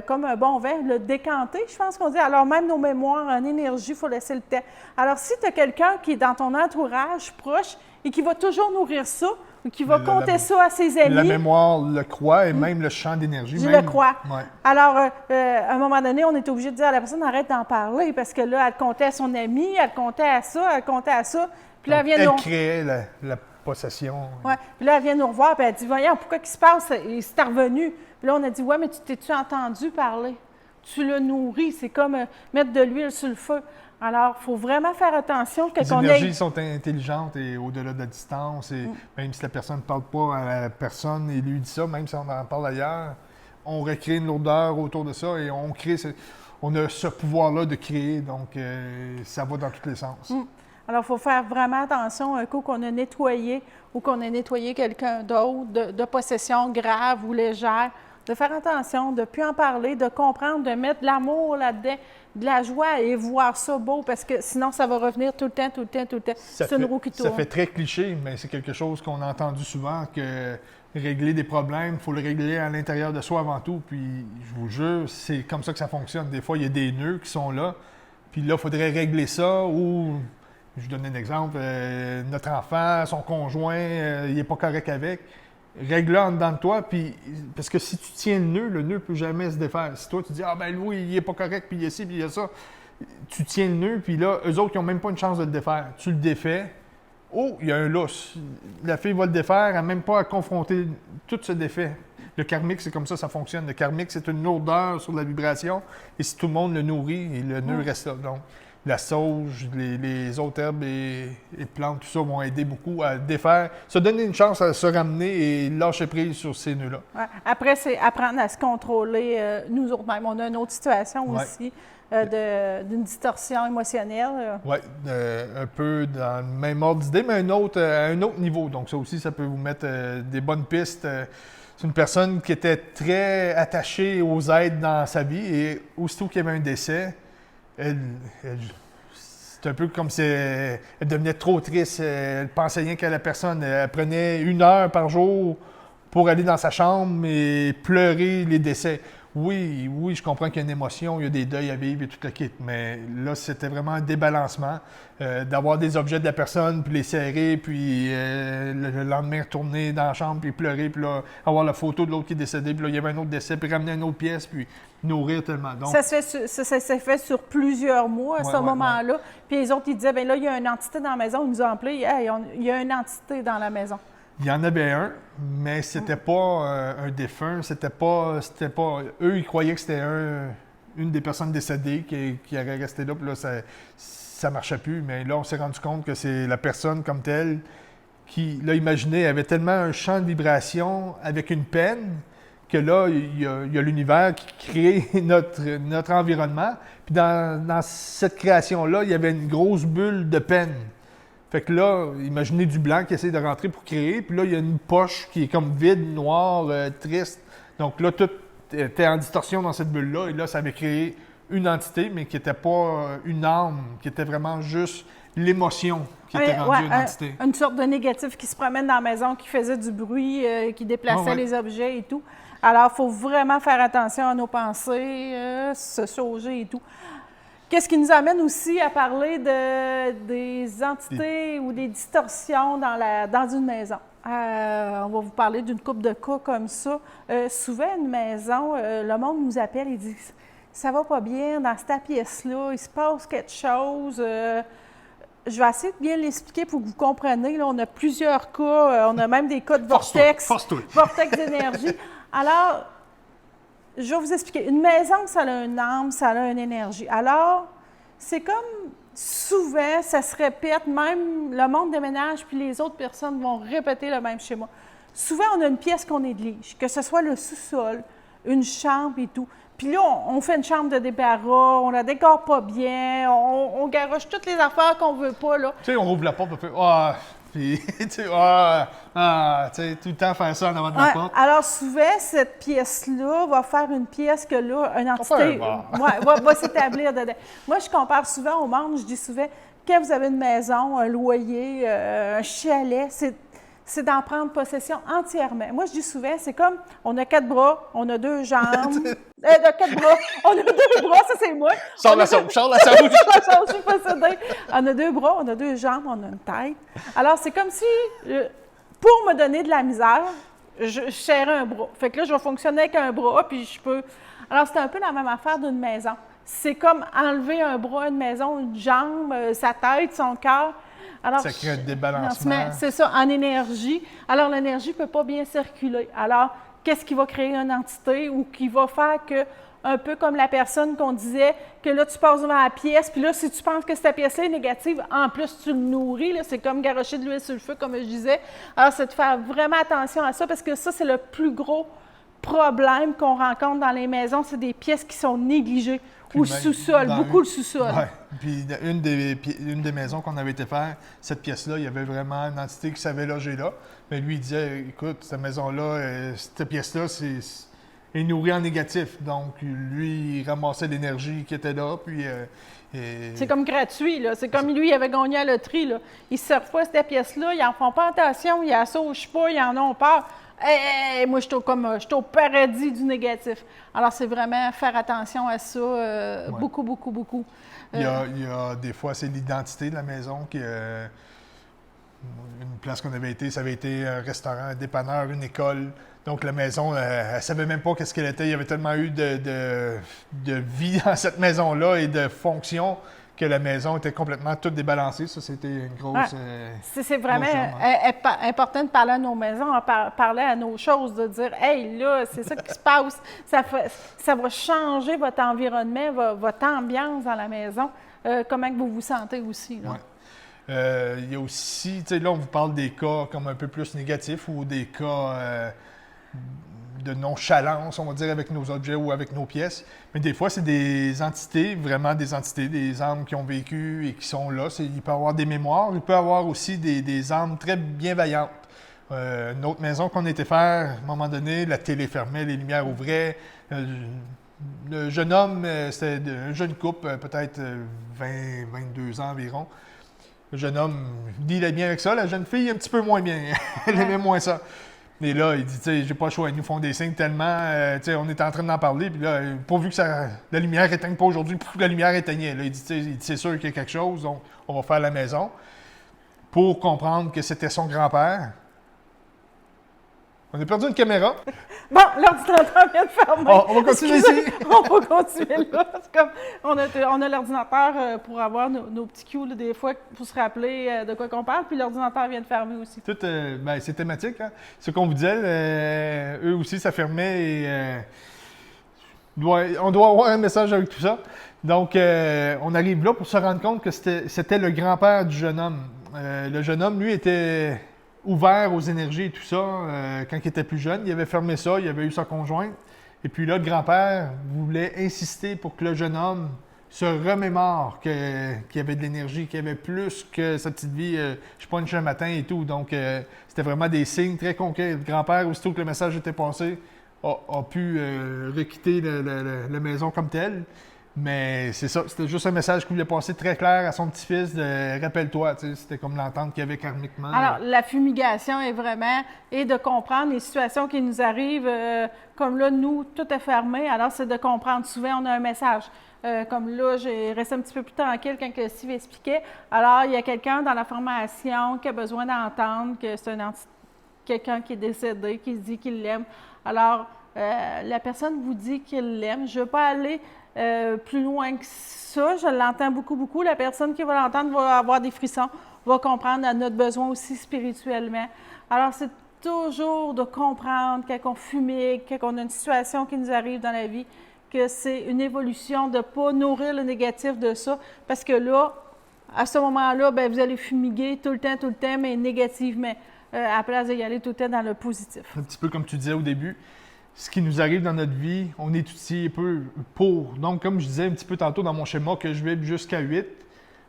comme un bon vin, le décanter, je pense qu'on dit. Alors, même nos mémoires en énergie, il faut laisser le temps. Alors, si tu as quelqu'un qui est dans ton entourage proche et qui va toujours nourrir ça, ou qui va compter ça à ses amis... La mémoire le croit et même le champ d'énergie. Je le crois. Ouais. Alors, à un moment donné, on est obligé de dire à la personne, arrête d'en parler, parce que là, elle comptait à son ami, elle comptait à ça, elle comptait à ça. Puis là, elle créait la possession. Oui. Puis là, elle vient nous revoir, puis elle dit, voyons, pourquoi qu'il se passe? C'est revenu. Puis là, on a dit, ouais, mais t'es-tu entendu parler? Tu le nourris. C'est comme mettre de l'huile sur le feu. Alors, il faut vraiment faire attention. Les énergies sont intelligentes et au-delà de la distance. Et même si la personne ne parle pas à la personne et lui dit ça, même si on en parle ailleurs, on recrée une lourdeur autour de ça et on a ce pouvoir-là de créer. Donc, ça va dans tous les sens. Alors, il faut faire vraiment attention un coup qu'on a nettoyé ou qu'on a nettoyé quelqu'un d'autre de possession grave ou légère, de faire attention, de ne plus en parler, de comprendre, de mettre de l'amour là-dedans, de la joie et voir ça beau, parce que sinon, ça va revenir tout le temps. C'est une roue qui tourne. Ça fait très cliché, mais c'est quelque chose qu'on a entendu souvent, que régler des problèmes, il faut le régler à l'intérieur de soi avant tout. Puis, je vous jure, c'est comme ça que ça fonctionne. Des fois, il y a des nœuds qui sont là, puis là, il faudrait régler ça ou... Je vous donne un exemple, notre enfant, son conjoint, il n'est pas correct avec. Règle-le en dedans de toi, puis parce que si tu tiens le nœud ne peut jamais se défaire. Si toi, tu dis « Ah ben lui, il n'est pas correct, puis il y a ci, puis il y a ça », tu tiens le nœud, puis là, eux autres, ils n'ont même pas une chance de le défaire. Tu le défais. Oh, il y a un lousse. La fille va le défaire, elle n'a même pas à confronter tout ce défait. Le karmique, c'est comme ça fonctionne. Le karmique, c'est une lourdeur sur la vibration, et si tout le monde le nourrit, et le nœud reste là. Donc, la sauge, les autres herbes et plantes, tout ça vont aider beaucoup à défaire, se donner une chance à se ramener et lâcher prise sur ces nœuds-là. Ouais. Après, c'est apprendre à se contrôler nous autres mêmes. On a une autre situation aussi d'une distorsion émotionnelle. Oui, un peu dans le même ordre d'idée, mais à un autre niveau. Donc ça aussi, ça peut vous mettre des bonnes pistes. C'est une personne qui était très attachée aux aides dans sa vie et aussitôt qu'il y avait un décès, c'est un peu comme si elle devenait trop triste. Elle pensait rien qu'à la personne. Elle prenait 1 heure par jour pour aller dans sa chambre et pleurer les décès. Oui, je comprends qu'il y a une émotion, il y a des deuils à vivre et tout le kit, mais là, c'était vraiment un débalancement. D'avoir des objets de la personne, puis les serrer, puis le lendemain retourner dans la chambre, puis pleurer, puis là, avoir la photo de l'autre qui est décédé, puis là, il y avait un autre décès, puis ramener une autre pièce, puis nourrir tellement. Donc, ça s'est fait sur plusieurs mois à ce moment-là. Puis les autres, ils disaient, bien là, il y a une entité dans la maison. Ils nous ont appelé, hey, il y a une entité dans la maison. il y en avait un, mais c'était pas un défunt, c'était pas. Eux, ils croyaient que c'était une des personnes décédées qui aurait resté là, puis là, ça marchait plus. Mais là, on s'est rendu compte que c'est la personne comme telle qui, là, imaginez, avait tellement un champ de vibration avec une peine que là, il y a l'univers qui crée notre environnement. Puis dans cette création-là, il y avait une grosse bulle de peine. Fait que là, imaginez du blanc qui essaie de rentrer pour créer, puis là, il y a une poche qui est comme vide, noire, triste. Donc là, tout était en distorsion dans cette bulle-là, et là, ça avait créé une entité, mais qui n'était pas une âme, qui était vraiment juste l'émotion qui était rendue une entité. Une sorte de négatif qui se promène dans la maison, qui faisait du bruit, qui déplaçait les objets et tout. Alors, il faut vraiment faire attention à nos pensées, se sauger et tout. Qu'est-ce qui nous amène aussi à parler des entités ou des distorsions dans une maison? On va vous parler d'une couple de cas comme ça. Souvent, une maison, le monde nous appelle et dit « ça va pas bien dans cette pièce-là, il se passe quelque chose. Je vais essayer de bien l'expliquer pour que vous compreniez. Là, on a plusieurs cas, on a même des cas de vortex, vortex d'énergie. Alors, je vais vous expliquer. Une maison, ça a une âme, ça a une énergie. Alors, c'est comme souvent, ça se répète, même le monde déménage, puis les autres personnes vont répéter le même schéma. Souvent, on a une pièce qu'on néglige, que ce soit le sous-sol, une chambre et tout. Puis là, on fait une chambre de débarras, on la décore pas bien, on garoche toutes les affaires qu'on veut pas, là. Tu sais, on rouvre la porte, on fait puis, tu sais, tout le temps faire ça en avant de la porte. Alors, souvent, cette pièce-là va faire une pièce que là, une entité va s'établir dedans. Moi, je compare souvent au monde, je dis souvent, quand vous avez une maison, un loyer, un chalet, c'est d'en prendre possession entièrement. Moi, je dis souvent, c'est comme, on a 4 bras, on a 2 jambes. 4 bras, on a 2 bras, ça c'est moi. Sors la sauce, sors la sauce. Je suis possédée. On a 2 bras, on a 2 jambes, on a une tête. Alors, c'est comme si, pour me donner de la misère, je serrais un bras. Fait que là, je vais fonctionner avec un bras, puis je peux... Alors, c'est un peu la même affaire d'une maison. C'est comme enlever un bras, une maison, une jambe, sa tête, son cœur. Alors, ça crée un débalancement. C'est ça, en énergie. Alors, l'énergie ne peut pas bien circuler. Alors, qu'est-ce qui va créer une entité ou qui va faire que, un peu comme la personne qu'on disait, que là, tu passes devant la pièce, puis là, si tu penses que cette pièce-là est négative, en plus, tu le nourris. Là, c'est comme garocher de l'huile sur le feu, comme je disais. Alors, c'est de faire vraiment attention à ça, parce que ça, c'est le plus gros problème qu'on rencontre dans les maisons, c'est des pièces qui sont négligées. Ou le sous-sol, beaucoup le sous-sol. Oui. Puis une des maisons qu'on avait été faire, cette pièce-là, il y avait vraiment une entité qui savait loger là. Mais lui, il disait, écoute, cette maison-là, cette pièce-là, est nourrie en négatif. Donc, lui, il ramassait l'énergie qui était là, puis... C'est comme gratuit, là. C'est comme lui, il avait gagné à la loterie, là. Ils ne se servent pas cette pièce-là, ils n'en font pas attention, ils la saugent pas, ils en ont peur. Moi, je suis au paradis du négatif. Alors, c'est vraiment faire attention à ça, beaucoup, beaucoup, beaucoup. Il y a des fois, c'est l'identité de la maison qui... une place qu'on avait été, ça avait été un restaurant, un dépanneur, une école. Donc, la maison, elle ne savait même pas qu'est-ce qu'elle était. Il y avait tellement eu de vie dans cette maison-là et de fonctions que la maison était complètement toute débalancée. Ça, c'était une grosse... c'est vraiment important de parler à nos maisons, parler à nos choses, de dire « Hey, là, c'est ça qui se passe. Ça va changer votre environnement, votre ambiance dans la maison. Comment que vous vous sentez aussi. » Il y a aussi, tu sais, là, on vous parle des cas comme un peu plus négatifs ou des cas de nonchalance, on va dire, avec nos objets ou avec nos pièces. Mais des fois, c'est des entités, vraiment des entités, des âmes qui ont vécu et qui sont là. Il peut y avoir des mémoires, il peut y avoir aussi des âmes très bienveillantes. Une autre maison qu'on était faire, à un moment donné, la télé fermait, les lumières ouvraient. Le jeune homme, c'était un jeune couple, peut-être 22 ans environ. Le jeune homme, il allait bien avec ça. La jeune fille, un petit peu moins bien. Elle aimait moins ça. Et là, il dit, tu sais, j'ai pas le choix, ils nous font des signes tellement, tu sais, on est en train d'en parler, puis là, pourvu que la lumière éteigne pas aujourd'hui, pourvu que la lumière éteignait. Là, il dit, tu sais, c'est sûr qu'il y a quelque chose, donc on va faire à la maison. Pour comprendre que c'était son grand-père. On a perdu une caméra. Bon, l'ordinateur vient de fermer. On va continuer ici. On va continuer là. C'est comme, on a l'ordinateur pour avoir nos petits cues, là, des fois, pour se rappeler de quoi qu'on parle, puis l'ordinateur vient de fermer aussi. Tout, ben, c'est thématique. Hein? Ce qu'on vous disait, eux aussi, ça fermait et on doit avoir un message avec tout ça. Donc, on arrive là pour se rendre compte que c'était le grand-père du jeune homme. Le jeune homme, lui, était ouvert aux énergies et tout ça quand il était plus jeune. Il avait fermé ça, il avait eu sa conjointe. Et puis là, le grand-père voulait insister pour que le jeune homme se remémore qu'il y avait de l'énergie, qu'il y avait plus que sa petite vie. Je punch un matin et tout. Donc, c'était vraiment des signes très concrets. Le grand-père, aussitôt que le message était passé, a pu requitter la maison comme telle. Mais c'est ça, c'était juste un message qu'il voulait passer très clair à son petit-fils de rappelle-toi, tu sais, c'était comme l'entente qu'il y avait karmiquement. Alors, la fumigation est vraiment, et de comprendre les situations qui nous arrivent, comme là, nous, tout est fermé, alors c'est de comprendre. Souvent, on a un message. Comme là, j'ai resté un petit peu plus tranquille quand Steve expliquait. Alors, il y a quelqu'un dans la formation qui a besoin d'entendre que c'est quelqu'un qui est décédé, qui se dit qu'il l'aime. Alors, la personne vous dit qu'il l'aime. Je ne veux pas aller plus loin que ça. Je l'entends beaucoup, beaucoup. La personne qui va l'entendre va avoir des frissons, va comprendre notre besoin aussi spirituellement. Alors, c'est toujours de comprendre quand on fumigue, quand on a une situation qui nous arrive dans la vie, que c'est une évolution de ne pas nourrir le négatif de ça. Parce que là, à ce moment-là, bien, vous allez fumiguer tout le temps, mais négativement, à la place d'y aller tout le temps dans le positif. Un petit peu comme tu disais au début, ce qui nous arrive dans notre vie, on est aussi un peu pour. Donc, comme je disais un petit peu tantôt dans mon schéma, que je vais jusqu'à 8,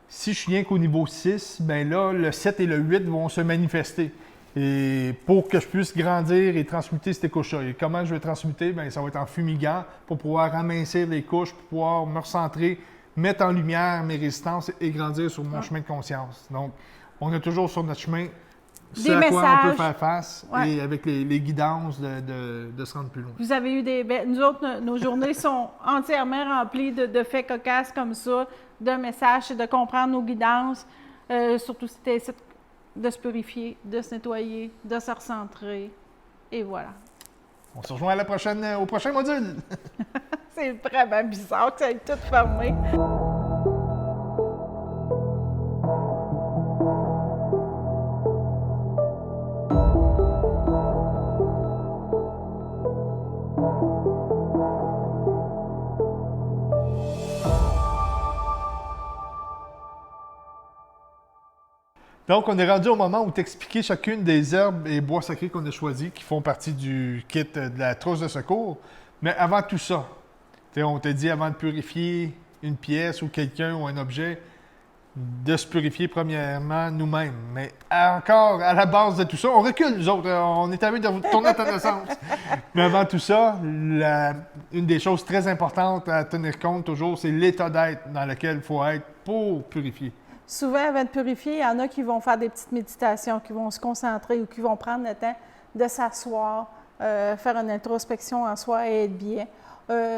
si je suis rien qu'au niveau 6, bien là, le 7 et le 8 vont se manifester. Et pour que je puisse grandir et transmuter ces couches-là. Et comment je vais transmuter? Bien, ça va être en fumigant pour pouvoir amincir les couches, pour pouvoir me recentrer, mettre en lumière mes résistances et grandir sur mon chemin de conscience. Donc, on a toujours sur notre chemin ce à quoi on peut faire face et avec les guidances de se rendre plus loin. Vous avez eu nous autres, nos journées sont entièrement remplies de faits cocasses comme ça, de messages, de comprendre nos guidances. Surtout, c'était de se purifier, de se nettoyer, de se recentrer. Et voilà. On se rejoint au prochain module. C'est vraiment bizarre que ça ait tout fermé. Donc, on est rendu au moment où t'expliquais chacune des herbes et bois sacrés qu'on a choisis, qui font partie du kit de la trousse de secours. Mais avant tout ça, on t'a dit avant de purifier une pièce ou quelqu'un ou un objet, de se purifier premièrement nous-mêmes. Mais encore, à la base de tout ça, on recule, nous autres. On est envie de tourner à ta naissance. Mais avant tout ça, une des choses très importantes à tenir compte toujours, c'est l'état d'être dans lequel il faut être pour purifier. Souvent, avant de purifier, il y en a qui vont faire des petites méditations, qui vont se concentrer ou qui vont prendre le temps de s'asseoir, faire une introspection en soi et être bien.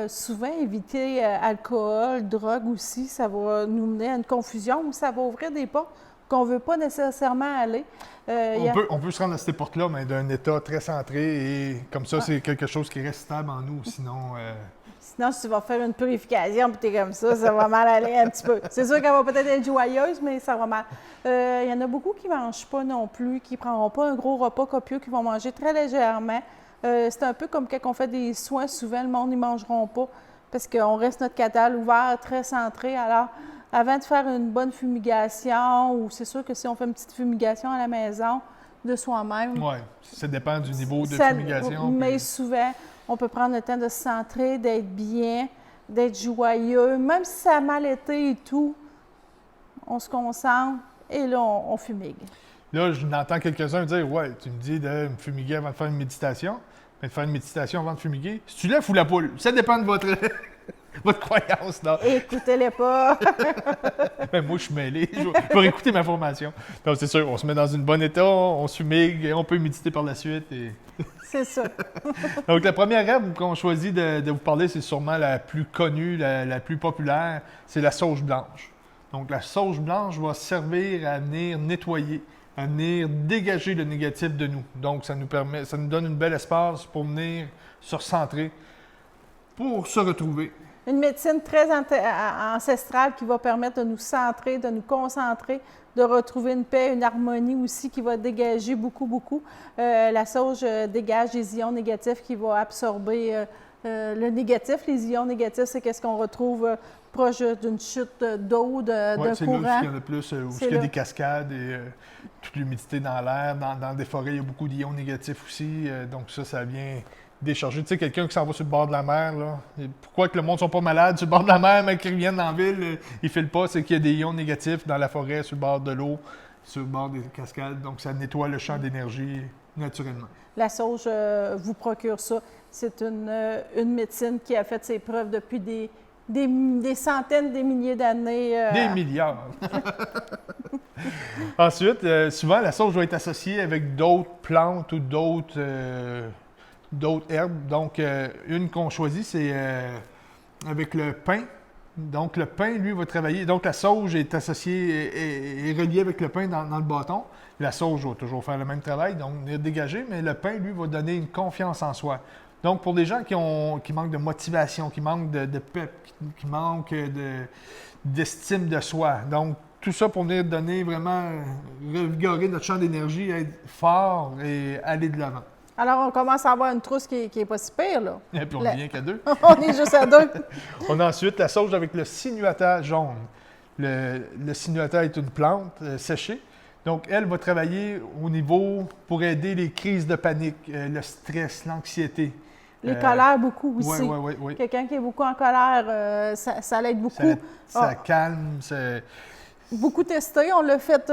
Souvent, éviter alcool, drogue aussi, ça va nous mener à une confusion ou ça va ouvrir des portes qu'on ne veut pas nécessairement aller. On peut se rendre à ces portes-là, mais d'un état très centré et comme ça, c'est quelque chose qui reste stable en nous. Sinon, sinon si tu vas faire une purification et tu es comme ça va mal aller un petit peu. C'est sûr qu'elle va peut-être être joyeuse, mais ça va mal. Il y en a beaucoup qui ne mangent pas non plus, qui ne prendront pas un gros repas copieux, qui vont manger très légèrement. C'est un peu comme quand on fait des soins, souvent le monde n'y mangeront pas parce qu'on reste notre canal ouvert, très centré. Alors, avant de faire une bonne fumigation, ou c'est sûr que si on fait une petite fumigation à la maison de soi-même. Oui, ça dépend du niveau de fumigation. Mais souvent, on peut prendre le temps de se centrer, d'être bien, d'être joyeux. Même si ça a mal été et tout, on se concentre et là, on fumigue. Là, je n'entends quelques-uns dire « Ouais, tu me dis de me fumiguer avant de faire une méditation, mais de faire une méditation avant de fumiguer. Si tu l'œuf ou la poule, ça dépend de votre votre croyance. Non. Écoutez-les pas. Ben, moi, je suis mêlé. Je vais écouter ma formation. Donc, c'est sûr, on se met dans une bonne état, on s'humigue, et on peut méditer par la suite. C'est ça. Donc, la première herbe qu'on choisit de vous parler, c'est sûrement la plus connue, la plus populaire, c'est la sauge blanche. Donc, la sauge blanche va servir à venir nettoyer, à venir dégager le négatif de nous. Donc, ça nous donne une belle espace pour venir se recentrer, pour se retrouver. Une médecine très ancestrale qui va permettre de nous centrer, de nous concentrer, de retrouver une paix, une harmonie aussi qui va dégager beaucoup, beaucoup. La sauge dégage des ions négatifs qui vont absorber le négatif. Les ions négatifs, c'est qu'est-ce qu'on retrouve proche d'une chute d'eau, d'un courant. C'est là où il y en a plus, où il y a des cascades et toute l'humidité dans l'air. Dans des forêts, il y a beaucoup d'ions négatifs aussi. Donc ça vient décharger. Tu sais, quelqu'un qui s'en va sur le bord de la mer, là, pourquoi que le monde ne sont pas malades sur le bord de la mer, mais qu'ils reviennent dans la ville, ils ne filent pas, c'est qu'il y a des ions négatifs dans la forêt, sur le bord de l'eau, sur le bord des cascades. Donc, ça nettoie le champ d'énergie naturellement. La sauge vous procure ça. C'est une médecine qui a fait ses preuves depuis des centaines, des milliers d'années. Des milliards! Ensuite, souvent, la sauge va être associée avec d'autres plantes ou d'autres herbes. Donc, une qu'on choisit, c'est avec le pin. Donc, le pin, lui, va travailler. Donc, la sauge est associée, est reliée avec le pin dans le bâton. La sauge va toujours faire le même travail, donc venir dégager, mais le pin, lui, va donner une confiance en soi. Donc, pour des gens qui manquent de motivation, qui manquent de pep, qui manquent d'estime de soi. Donc, tout ça pour venir donner vraiment, revigorer notre champ d'énergie, être fort et aller de l'avant. Alors, on commence à avoir une trousse qui est pas si pire, là. Et puis, on ne vient qu'à 2. On est juste à 2. On a ensuite la sauge avec le sinuata jaune. Le sinuata est une plante séchée. Donc, elle va travailler au niveau pour aider les crises de panique, le stress, l'anxiété. Les colères, beaucoup aussi. Oui. Quelqu'un qui est beaucoup en colère, ça l'aide beaucoup. Ça calme. Beaucoup testé. On l'a fait,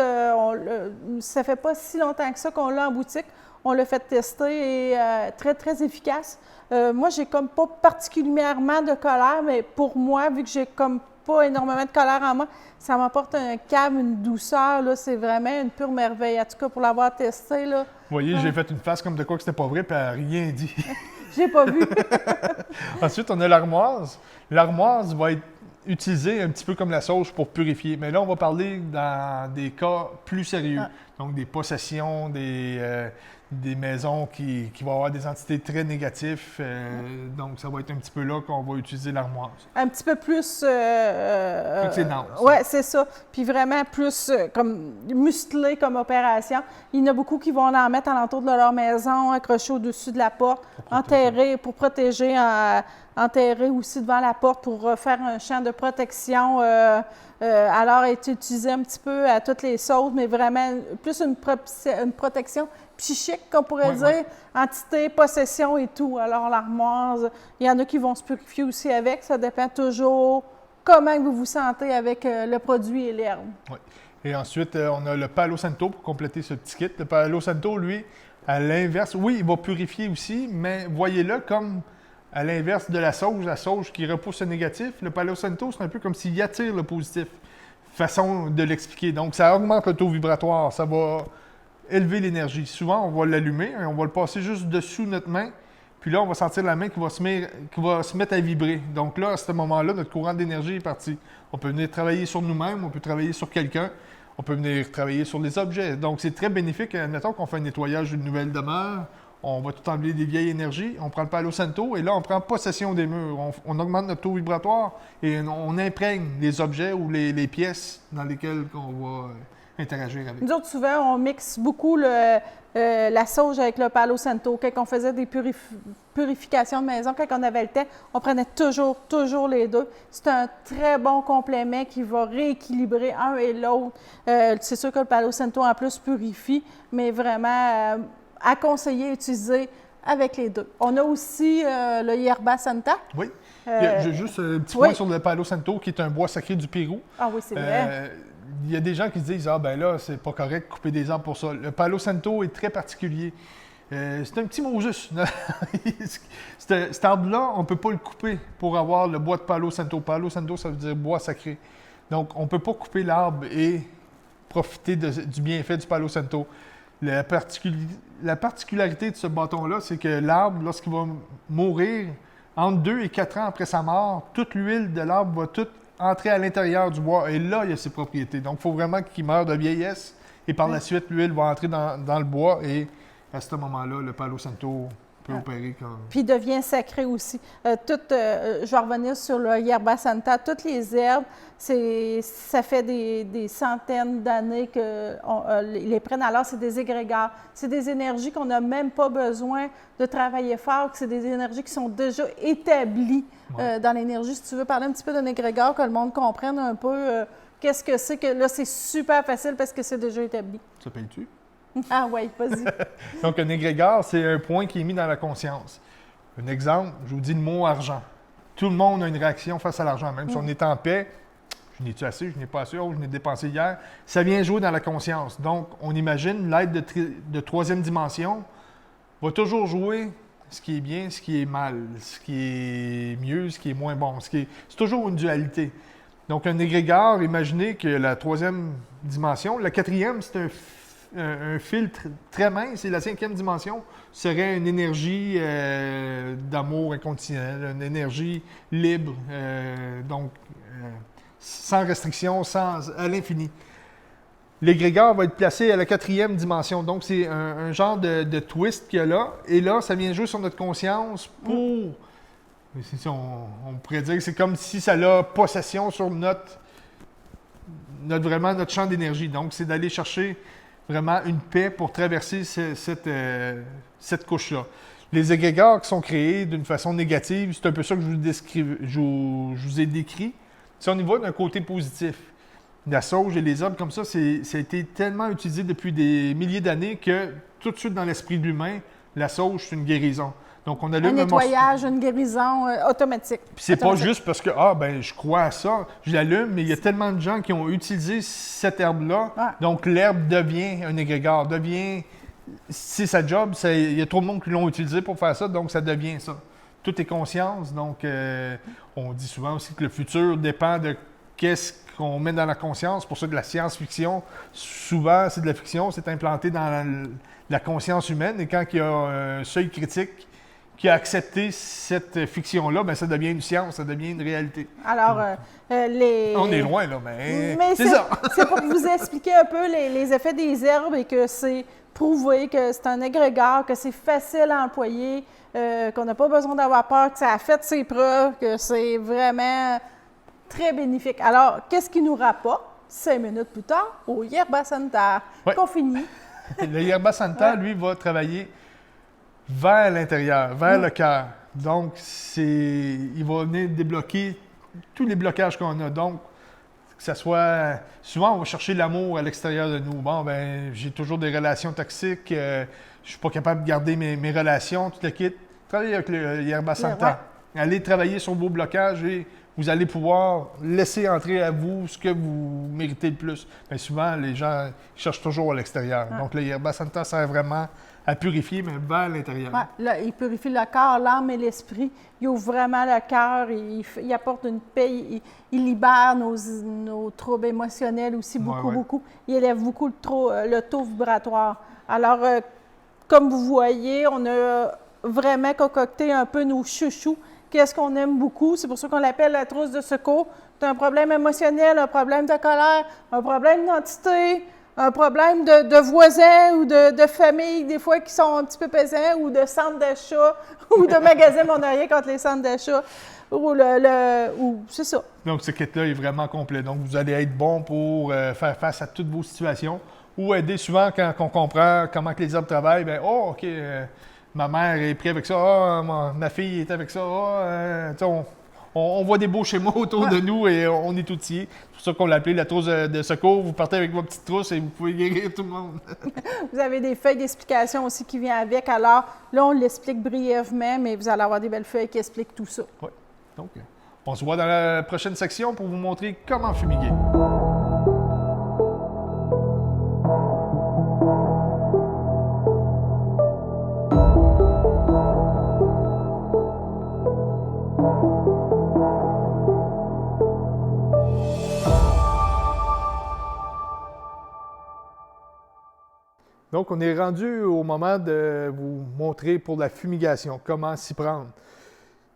ça fait pas si longtemps que ça qu'on l'a en boutique. On l'a fait tester et très, très efficace. Moi, j'ai comme pas particulièrement de colère, mais pour moi, vu que j'ai comme pas énormément de colère en moi, ça m'apporte un calme, une douceur. Là, c'est vraiment une pure merveille. En tout cas, pour l'avoir testé, là. Vous voyez, j'ai fait une face comme de quoi que c'était pas vrai, puis elle n'a rien dit. J'ai pas vu. Ensuite, on a l'armoise. L'armoise va être utilisée un petit peu comme la sauge pour purifier. Mais là, on va parler dans des cas plus sérieux. Donc, des possessions, des maisons qui vont avoir des entités très négatives. Donc, ça va être un petit peu là qu'on va utiliser l'armoise. Un petit peu plus... c'est dense. Oui, c'est ça. Puis vraiment plus comme musclé comme opération. Il y en a beaucoup qui vont en mettre alentour de leur maison, accrochés au-dessus de la porte, enterrés pour protéger, enterrés aussi devant la porte pour faire un champ de protection. Alors, est utilisé un petit peu à toutes les sauces, mais vraiment plus une protection psychique, qu'on pourrait dire, entité, possession et tout. Alors, l'armoise, il y en a qui vont se purifier aussi avec. Ça dépend toujours comment vous vous sentez avec le produit et l'herbe. Oui. Et ensuite, on a le Palo Santo pour compléter ce petit kit. Le Palo Santo, lui, à l'inverse, oui, il va purifier aussi, mais voyez-le comme à l'inverse de la sauge qui repousse le négatif. Le Palo Santo, c'est un peu comme s'il attire le positif. Façon de l'expliquer. Donc, ça augmente le taux vibratoire, ça va élever l'énergie. Souvent, on va l'allumer, on va le passer juste dessous notre main, puis là, on va sentir la main qui va se mettre à vibrer. Donc là, à ce moment-là, notre courant d'énergie est parti. On peut venir travailler sur nous-mêmes, on peut travailler sur quelqu'un, on peut venir travailler sur les objets. Donc, c'est très bénéfique. Admettons qu'on fait un nettoyage d'une nouvelle demeure, on va tout enlever des vieilles énergies, on prend le Palo Santo et là, on prend possession des murs. On augmente notre taux vibratoire et on imprègne les objets ou les pièces dans lesquelles on va interagir avec. Nous autres, souvent, on mixe beaucoup la sauge avec le Palo Santo. Quand on faisait des purifications de maison, quand on avait le temps, on prenait toujours les deux. C'est un très bon complément qui va rééquilibrer un et l'autre. C'est sûr que le Palo Santo, en plus, purifie, mais vraiment à conseiller, utiliser avec les deux. On a aussi le Yerba Santa. Oui. J'ai juste un petit point sur le Palo Santo, qui est un bois sacré du Pérou. Ah oui, c'est vrai. Il y a des gens qui se disent « Ah, ben là, c'est pas correct de couper des arbres pour ça. » Le Palo Santo est très particulier. C'est un petit Moses. Cet arbre-là, on ne peut pas le couper pour avoir le bois de Palo Santo. Palo Santo, ça veut dire bois sacré. Donc, on ne peut pas couper l'arbre et profiter du bienfait du Palo Santo. La particularité de ce bâton-là, c'est que l'arbre, lorsqu'il va mourir, entre 2 et 4 ans après sa mort, toute l'huile de l'arbre va toute entrer à l'intérieur du bois. Et là, il y a ses propriétés. Donc, il faut vraiment qu'il meure de vieillesse. Et par la suite, l'huile va entrer dans le bois. Et à ce moment-là, le Palo Santo peut opérer comme... Puis il devient sacré aussi. Je vais revenir sur le Yerba Santa. Toutes les herbes, ça fait des centaines d'années qu'ils les prennent. Alors, c'est des égrégores. C'est des énergies qu'on n'a même pas besoin de travailler fort. C'est des énergies qui sont déjà établies dans l'énergie. Si tu veux parler un petit peu d'un égrégore, que le monde comprenne un peu qu'est-ce que c'est, que là, c'est super facile parce que c'est déjà établi. Ça paye-tu? Ah oui, vas-y. Donc, un égrégore, c'est un point qui est mis dans la conscience. Un exemple, je vous dis le mot argent. Tout le monde a une réaction face à l'argent. Même si on est en paix, je n'ai-tu assez, je n'ai pas assez, je n'ai dépensé hier. Ça vient jouer dans la conscience. Donc, on imagine l'être de troisième dimension va toujours jouer ce qui est bien, ce qui est mal, ce qui est mieux, ce qui est moins bon. C'est toujours une dualité. Donc, un égrégore, imaginez que la troisième dimension, la quatrième, c'est un filtre très mince, et la cinquième dimension serait une énergie d'amour inconditionnel, une énergie libre, donc sans restriction, à l'infini. L'égrégore va être placé à la quatrième dimension, donc c'est un genre de twist qu'il y a là, et là, ça vient jouer sur notre conscience pour... On pourrait dire que c'est comme si ça a possession sur notre champ d'énergie. Donc, c'est d'aller chercher vraiment une paix pour traverser cette couche-là. Les égrégores qui sont créés d'une façon négative, c'est un peu ça que je vous ai décrit. Si on y va d'un côté positif, la sauge et les herbes comme ça, ça a été tellement utilisé depuis des milliers d'années que tout de suite dans l'esprit de l'humain, la sauge, c'est une guérison. Donc, on allume un nettoyage, une guérison automatique. Puis c'est pas juste parce que, je crois à ça, je l'allume, mais il y a tellement de gens qui ont utilisé cette herbe-là. Ouais. Donc, l'herbe devient un égrégore, c'est sa job. Il y a trop de monde qui l'ont utilisé pour faire ça, donc ça devient ça. Tout est conscience. Donc, on dit souvent aussi que le futur dépend de qu'est-ce qu'on met dans la conscience. C'est pour ça que la science-fiction, souvent, c'est de la fiction, c'est implanté dans la conscience humaine. Et quand il y a un seuil critique qui a accepté cette fiction-là, bien, ça devient une science, ça devient une réalité. Alors, On est loin, là, mais c'est ça. C'est pour vous expliquer un peu les effets des herbes et que c'est prouvé que c'est un égrégore, que c'est facile à employer, qu'on n'a pas besoin d'avoir peur, que ça a fait ses preuves, que c'est vraiment très bénéfique. Alors, qu'est-ce qui nous rapporte 5 minutes plus tard au Yerba Santa? Qu'on finit. Le Yerba Santa, lui, va travailler vers l'intérieur, vers le cœur. Donc, il va venir débloquer tous les blocages qu'on a. Donc, que ça soit... Souvent, on va chercher l'amour à l'extérieur de nous. Bon, ben j'ai toujours des relations toxiques, je suis pas capable de garder mes relations, tout le kit. Travaillez avec le Yerba Santa. Allez travailler sur vos blocages et vous allez pouvoir laisser entrer à vous ce que vous méritez le plus. Bien, souvent, les gens cherchent toujours à l'extérieur. Donc, le Yerba Santa sert vraiment à purifier, mais vers l'intérieur. Ouais, là, il purifie le corps, l'âme et l'esprit. Il ouvre vraiment le cœur, il apporte une paix, il libère nos troubles émotionnels aussi, beaucoup. Il élève beaucoup le taux vibratoire. Alors, comme vous voyez, on a vraiment concocté un peu nos chouchous. Qu'est-ce qu'on aime beaucoup? C'est pour ça qu'on l'appelle la trousse de secours. Tu as un problème émotionnel, un problème de colère, un problème d'identité, un problème de voisins ou de famille, des fois, qui sont un petit peu pesants, ou de centre d'achat, ou de magasins, mais on n'a rien contre les centres d'achat, ou c'est ça. Donc, ce kit-là est vraiment complet. Donc, vous allez être bon pour faire face à toutes vos situations, ou aider souvent quand on comprend comment que les herbes travaillent, bien, OK, ma mère est prise avec ça, ma fille est avec ça, on voit des beaux schémas autour de nous et on est outillés. C'est pour ça qu'on l'a appelé la trousse de secours. Vous partez avec votre petite trousse et vous pouvez guérir tout le monde. Vous avez des feuilles d'explication aussi qui viennent avec. Alors là, on l'explique brièvement, mais vous allez avoir des belles feuilles qui expliquent tout ça. Oui. Donc, on se voit dans la prochaine section pour vous montrer comment fumiguer. Donc, on est rendu au moment de vous montrer pour la fumigation, comment s'y prendre.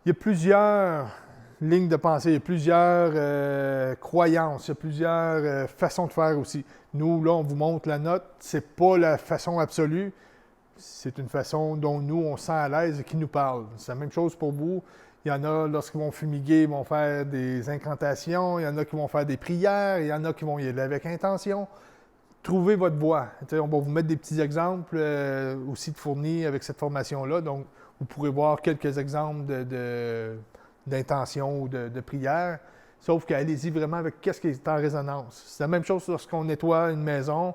Il y a plusieurs lignes de pensée, il y a plusieurs croyances, il y a plusieurs façons de faire aussi. Nous, là, on vous montre la note, c'est pas la façon absolue, c'est une façon dont nous, on se sent à l'aise et qui nous parle. C'est la même chose pour vous. Il y en a, lorsqu'ils vont fumiguer, ils vont faire des incantations, il y en a qui vont faire des prières, il y en a qui vont y aller avec intention. Trouvez votre voie. On va vous mettre des petits exemples aussi de fournis avec cette formation-là. Donc, vous pourrez voir quelques exemples d'intention ou de prière. Sauf qu'allez-y vraiment avec qu'est-ce qui est en résonance. C'est la même chose lorsqu'on nettoie une maison.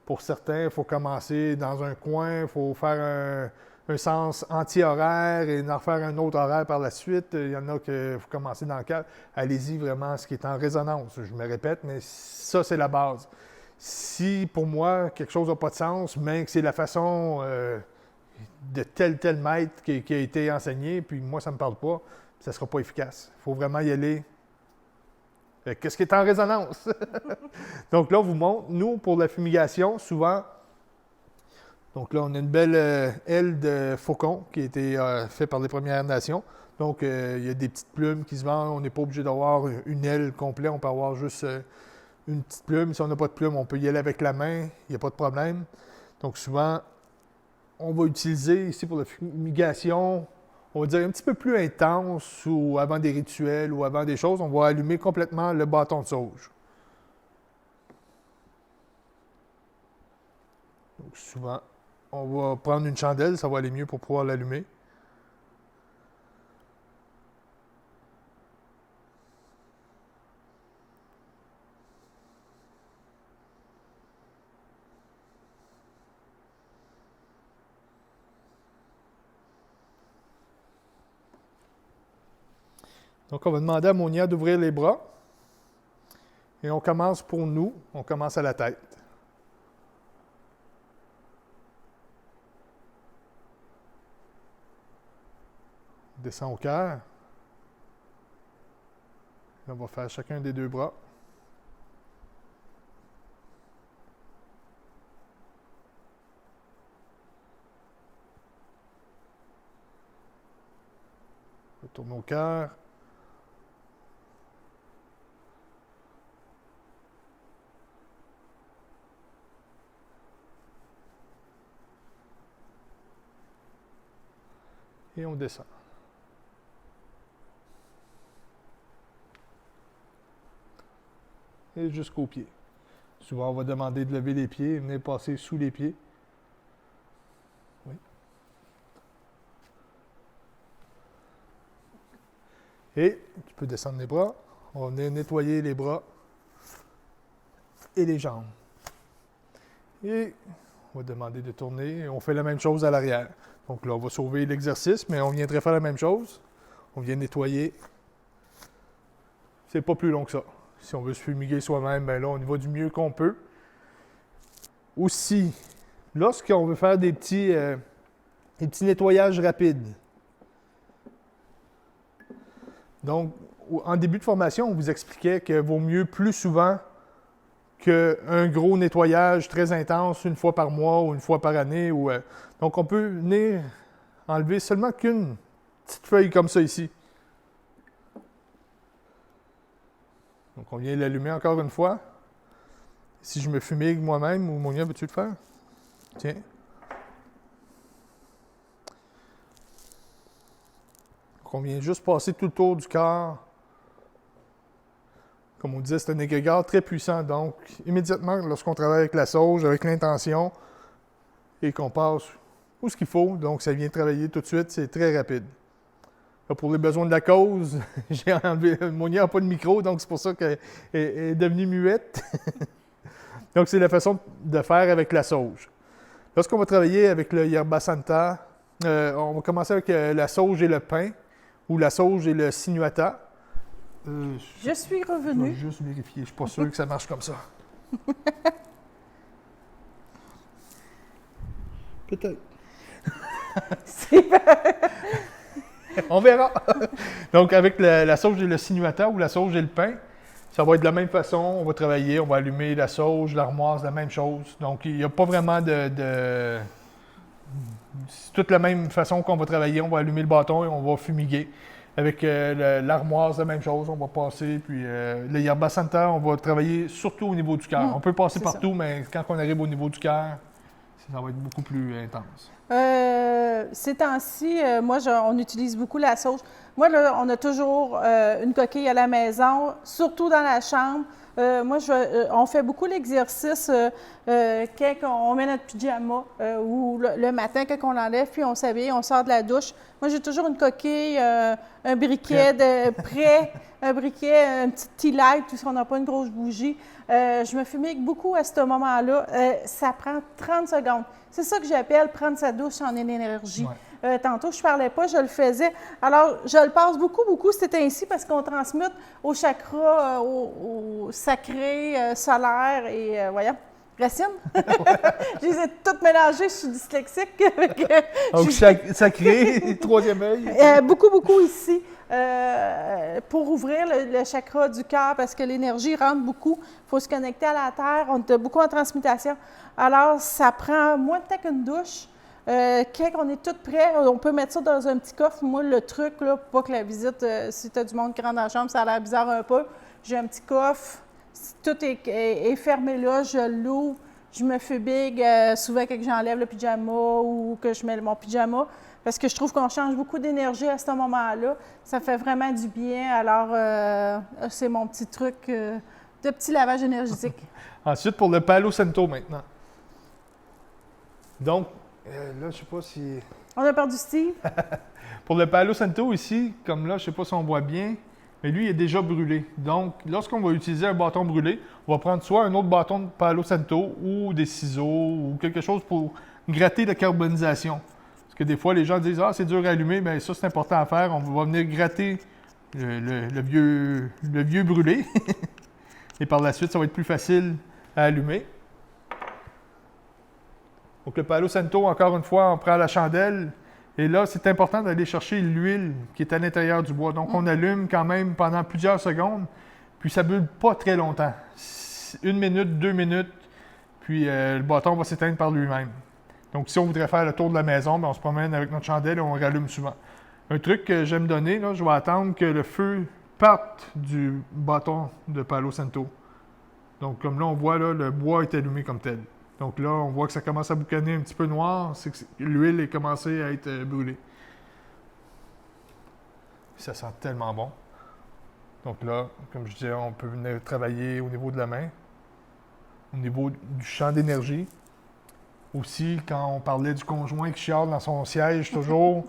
Pour certains, il faut commencer dans un coin, il faut faire un sens anti-horaire et en faire un autre horaire par la suite. Il y en a qu'il faut commencer dans le cadre. Allez-y vraiment ce qui est en résonance. Je me répète, mais ça, c'est la base. Si, pour moi, quelque chose n'a pas de sens, mais que c'est la façon de tel maître qui a été enseigné, puis moi, ça ne me parle pas, ça ne sera pas efficace. Il faut vraiment y aller. Qu'est-ce qui est en résonance? Donc là, on vous montre, nous, pour la fumigation, souvent, donc là, on a une belle aile de faucon qui a été faite par les Premières Nations. Donc, il y a des petites plumes qui se vendent. On n'est pas obligé d'avoir une aile complète, on peut avoir juste une petite plume. Si on n'a pas de plume, on peut y aller avec la main, il n'y a pas de problème. Donc souvent, on va utiliser ici pour la fumigation, on va dire un petit peu plus intense ou avant des rituels ou avant des choses, on va allumer complètement le bâton de sauge. Donc souvent, on va prendre une chandelle, ça va aller mieux pour pouvoir l'allumer. Donc, on va demander à Monia d'ouvrir les bras. Et on commence pour nous, on commence à la tête. On descend au cœur. On va faire chacun des deux bras. On retourne au cœur. Et on descend. Et jusqu'aux pieds. Souvent, on va demander de lever les pieds, venir passer sous les pieds. Oui. Et tu peux descendre les bras. On va venir nettoyer les bras et les jambes. Et on va demander de tourner. On fait la même chose à l'arrière. Donc là, on va sauver l'exercice, mais on viendrait faire la même chose. On vient nettoyer. C'est pas plus long que ça. Si on veut se fumiguer soi-même, bien là, on y va du mieux qu'on peut. Aussi, lorsqu'on veut faire des petits nettoyages rapides. Donc, en début de formation, on vous expliquait qu'il vaut mieux plus souvent qu'un gros nettoyage très intense une fois par mois ou une fois par année. Donc, on peut venir enlever seulement qu'une petite feuille comme ça ici. Donc, on vient l'allumer encore une fois. Si je me fumigue moi-même, ou Monia, veux-tu le faire? Tiens. Donc, on vient juste passer tout le tour du corps. Comme on disait, c'est un égrégore très puissant. Donc, immédiatement, lorsqu'on travaille avec la sauge, avec l'intention, et qu'on passe où ce qu'il faut, donc ça vient travailler tout de suite, c'est très rapide. Là, pour les besoins de la cause, j'ai enlevé, Monia n'a pas de micro, donc c'est pour ça qu'elle est devenue muette. Donc, c'est la façon de faire avec la sauge. Lorsqu'on va travailler avec le Yerba Santa, on va commencer avec la sauge et le pain, ou la sauge et le sinuata. Je suis revenue. Je vais juste vérifier. Je ne suis pas sûr que ça marche comme ça. Peut-être. On verra. Donc, avec la sauge et le sinuata ou la sauge et le pain, ça va être de la même façon. On va travailler, on va allumer la sauge, l'armoire, c'est la même chose. Donc, il n'y a pas vraiment c'est toute la même façon qu'on va travailler. On va allumer le bâton et on va fumiguer. Avec l'armoire, c'est la même chose. On va passer. Puis le Yerba Santa, on va travailler surtout au niveau du cœur. On peut passer partout, mais quand on arrive au niveau du cœur, ça va être beaucoup plus intense. Ces temps-ci, on utilise beaucoup la sauge. Moi, là, on a toujours une coquille à la maison, surtout dans la chambre. On fait beaucoup l'exercice quand on met notre pyjama ou le matin quand on l'enlève, puis on s'habille, on sort de la douche. Moi, j'ai toujours une coquille, un briquet prêt, un briquet, une petite tea light, puisqu'on n'a pas une grosse bougie. Je me fumigue beaucoup à ce moment-là. Ça prend 30 secondes. C'est ça que j'appelle prendre sa douche en énergie. Ouais. Tantôt, je ne parlais pas, je le faisais. Alors, je le passe beaucoup, c'était ainsi parce qu'on transmute au chakra, au sacré, solaire et, voyons, racine. Je les ai toutes mélangées, je suis dyslexique. Donc, sacré, troisième œil. Beaucoup ici. Pour ouvrir le chakra du cœur, parce que l'énergie rentre beaucoup. Il faut se connecter à la terre. On est beaucoup en transmutation. Alors, ça prend moins de temps qu'une douche. Quand on est tout prêt, on peut mettre ça dans un petit coffre. Moi, le truc, là, pour pas que la visite, si tu as du monde qui rentre dans la chambre, ça a l'air bizarre un peu. J'ai un petit coffre. Tout est fermé là. Je l'ouvre. Je me fumigue souvent quand j'enlève le pyjama ou que je mets mon pyjama. Parce que je trouve qu'on change beaucoup d'énergie à ce moment-là. Ça fait vraiment du bien. Alors, c'est mon petit truc de petit lavage énergétique. Ensuite, pour le Palo Santo maintenant. Donc, là, je ne sais pas si... On a perdu Steve. Pour le Palo Santo ici, comme là, je ne sais pas si on voit bien, mais lui, il est déjà brûlé. Donc, lorsqu'on va utiliser un bâton brûlé, on va prendre soit un autre bâton de Palo Santo ou des ciseaux ou quelque chose pour gratter la carbonisation. Parce que des fois, les gens disent « Ah, c'est dur à allumer », bien ça, c'est important à faire. On va venir gratter le vieux brûlé. Et par la suite, ça va être plus facile à allumer. Donc, le Palo Santo, encore une fois, on prend la chandelle. Et là, c'est important d'aller chercher l'huile qui est à l'intérieur du bois. Donc, on allume quand même pendant plusieurs secondes. Puis, ça ne brûle pas très longtemps. 1 minute, 2 minutes. Puis, le bâton va s'éteindre par lui-même. Donc, si on voudrait faire le tour de la maison, bien, on se promène avec notre chandelle et on rallume souvent. Un truc que j'aime donner, là, je vais attendre que le feu parte du bâton de Palo Santo. Donc, comme là, on voit, là, le bois est allumé comme tel. Donc là, on voit que ça commence à boucaner un petit peu noir, c'est que l'huile est commencée à être brûlée. Ça sent tellement bon. Donc là, comme je disais, on peut venir travailler au niveau de la main, au niveau du champ d'énergie. Aussi, quand on parlait du conjoint qui chiale dans son siège toujours,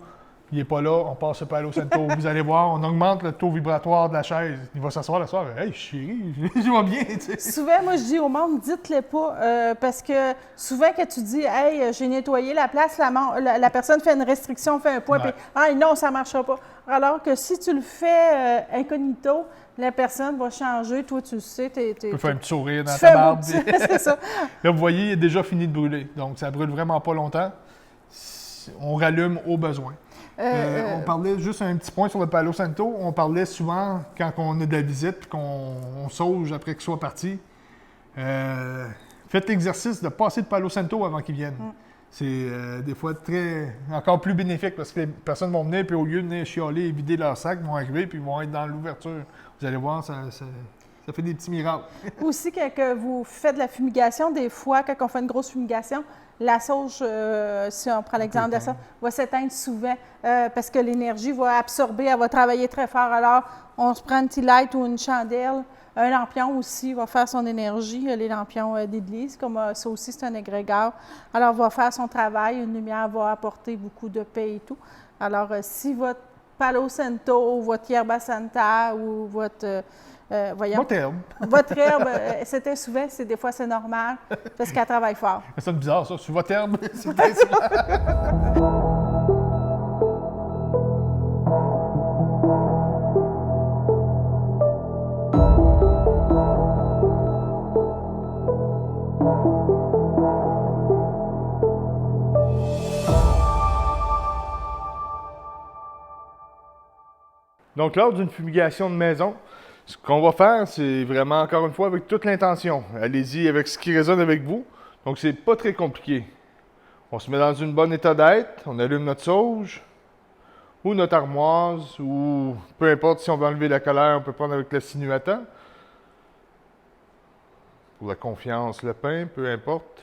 il n'est pas là, on passe le Palo Santo. Vous allez voir, on augmente le taux vibratoire de la chaise. Il va s'asseoir le soir, « Hey, chérie, je vais bien! » Souvent, moi, je dis au monde, dites-le pas, parce que souvent, quand tu dis « Hey, j'ai nettoyé la place », la personne fait une restriction, fait un point, puis « Ah non, ça ne marchera pas ». Alors que si tu le fais incognito, la personne va changer, toi, tu le sais. Tu peux faire un petit sourire dans ta barbe. C'est ça. Là, vous voyez, il est déjà fini de brûler, donc ça ne brûle vraiment pas longtemps. On rallume au besoin. On parlait juste un petit point sur le Palo Santo. On parlait souvent quand on a de la visite et qu'on sauge après qu'il soit parti. Faites l'exercice de passer de Palo Santo avant qu'il vienne. C'est des fois encore plus bénéfique parce que les personnes vont venir puis au lieu de venir chialer et vider leur sac, vont arriver puis vont être dans l'ouverture. Vous allez voir, ça fait des petits miracles. Aussi, quand vous faites de la fumigation, des fois, quand on fait une grosse fumigation, la sauge, si on prend l'exemple de ça, va s'éteindre souvent parce que l'énergie va absorber, elle va travailler très fort. Alors, on se prend une petite light ou une chandelle. Un lampion aussi va faire son énergie. Les lampions d'église, comme ça aussi, c'est un égrégore. Alors, va faire son travail. Une lumière va apporter beaucoup de paix et tout. Alors, si votre Palo Santo ou votre Yerba Santa ou votre... Votre herbe. Votre herbe, c'était souvent, des fois c'est normal, parce qu'elle travaille fort. Ça sonne bizarre, ça. Sur votre herbe, c'est bien souvent. Donc, lors d'une fumigation de maison, Ce qu'on va faire, c'est vraiment, encore une fois, avec toute l'intention. Allez-y avec ce qui résonne avec vous. Donc, c'est pas très compliqué. On se met dans une bonne état d'être, on allume notre sauge, ou notre armoise, ou peu importe si on veut enlever la colère, on peut prendre avec le sinuata. Pour la confiance, le pain, peu importe.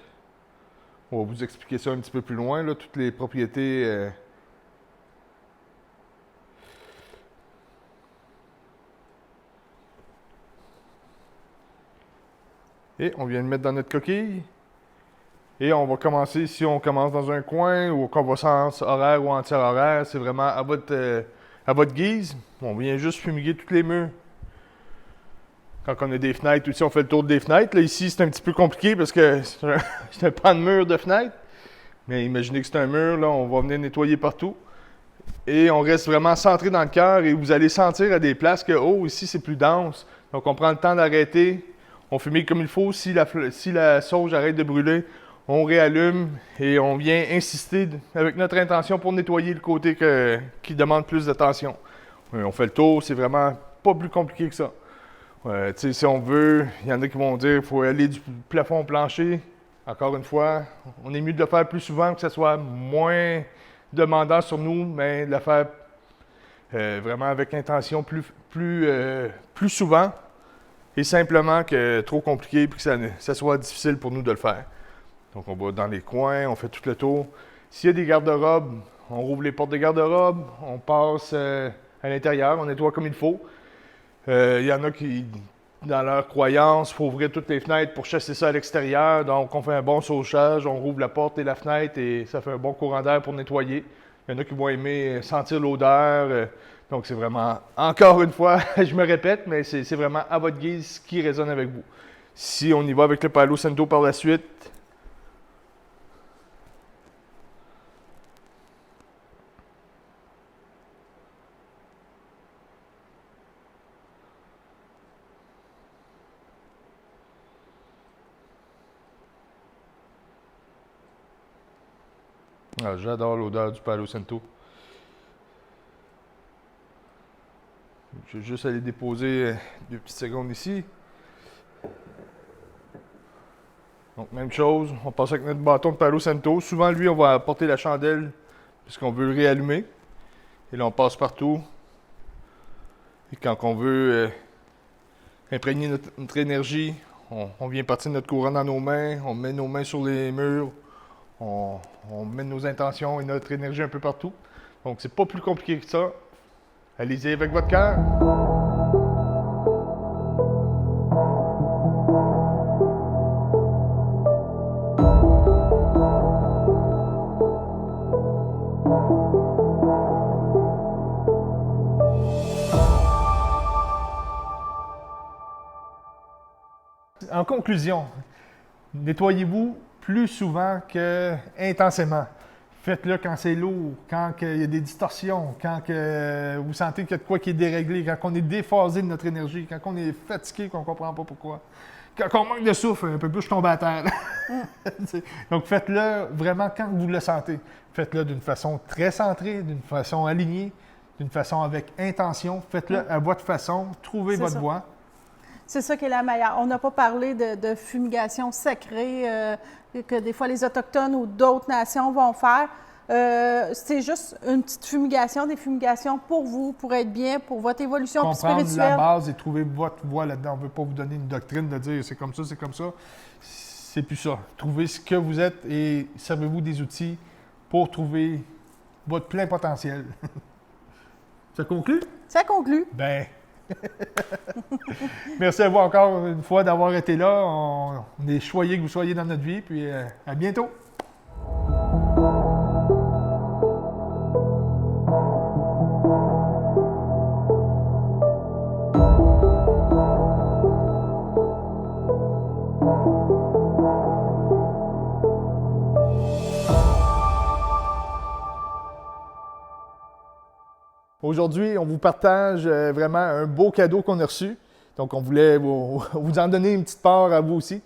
On va vous expliquer ça un petit peu plus loin, là, toutes les propriétés. Et on vient de mettre dans notre coquille. Et on va commencer, si on commence dans un coin ou qu'on va sens horaire ou anti-horaire, c'est vraiment à votre guise. On vient juste fumiguer tous les murs. Quand on a des fenêtres aussi, on fait le tour des fenêtres. Là, ici, c'est un petit peu compliqué parce que c'est un pan de mur de fenêtre. Mais imaginez que c'est un mur, là, on va venir nettoyer partout. Et on reste vraiment centré dans le cœur et vous allez sentir à des places que, oh, ici, c'est plus dense. Donc, on prend le temps d'arrêter. On fumigue comme il faut. Si la sauge arrête de brûler, on réallume et on vient insister avec notre intention pour nettoyer le côté qui demande plus d'attention. On fait le tour, c'est vraiment pas plus compliqué que ça. Si on veut, il y en a qui vont dire qu'il faut aller du plafond au plancher. Encore une fois, on est mieux de le faire plus souvent, que ce soit moins demandant sur nous, mais de le faire vraiment avec intention plus souvent et simplement que trop compliqué et que ça soit difficile pour nous de le faire. Donc, on va dans les coins, on fait tout le tour. S'il y a des garde-robes, on rouvre les portes des garde-robes, on passe à l'intérieur, on nettoie comme il faut. Il y en a qui, dans leur croyance, il faut ouvrir toutes les fenêtres pour chasser ça à l'extérieur. Donc, on fait un bon sauchage, on rouvre la porte et la fenêtre et ça fait un bon courant d'air pour nettoyer. Il y en a qui vont aimer sentir l'odeur. Donc, c'est vraiment, encore une fois, je me répète, mais c'est vraiment à votre guise qui résonne avec vous. Si on y va avec le Palo Santo par la suite, j'adore l'odeur du Palo Santo. Je vais juste aller déposer 2 petites secondes ici. Donc, même chose, on passe avec notre bâton de Palo Santo. Souvent, lui, on va apporter la chandelle puisqu'on veut le réallumer. Et là, on passe partout. Et quand on veut imprégner notre énergie, on vient partir de notre courant dans nos mains, on met nos mains sur les murs, on met nos intentions et notre énergie un peu partout. Donc, c'est pas plus compliqué que ça. Allez-y avec votre cœur. En conclusion, nettoyez-vous plus souvent que intensément. Faites-le quand c'est lourd, quand il y a des distorsions, quand vous sentez qu'il y a de quoi qui est déréglé, quand on est déphasé de notre énergie, quand on est fatigué, qu'on ne comprend pas pourquoi. Quand on manque de souffle, un peu plus, je tombe à terre. Donc, faites-le vraiment quand vous le sentez. Faites-le d'une façon très centrée, d'une façon alignée, d'une façon avec intention. Faites-le à votre façon. Trouvez votre voie. C'est ça qui est la meilleure. On n'a pas parlé de fumigation sacrée que des fois les Autochtones ou d'autres nations vont faire. C'est juste une petite fumigation, des fumigations pour vous, pour être bien, pour votre évolution spirituelle. Comprendre la base et trouver votre voie là-dedans. On ne veut pas vous donner une doctrine de dire c'est comme ça, c'est comme ça. C'est plus ça. Trouvez ce que vous êtes et servez-vous des outils pour trouver votre plein potentiel. Ça conclut? Ça conclut. Ben. Merci à vous encore une fois d'avoir été là. On est choyés que vous soyez dans notre vie. Puis à bientôt. Aujourd'hui, on vous partage vraiment un beau cadeau qu'on a reçu. Donc, on voulait vous en donner une petite part à vous aussi.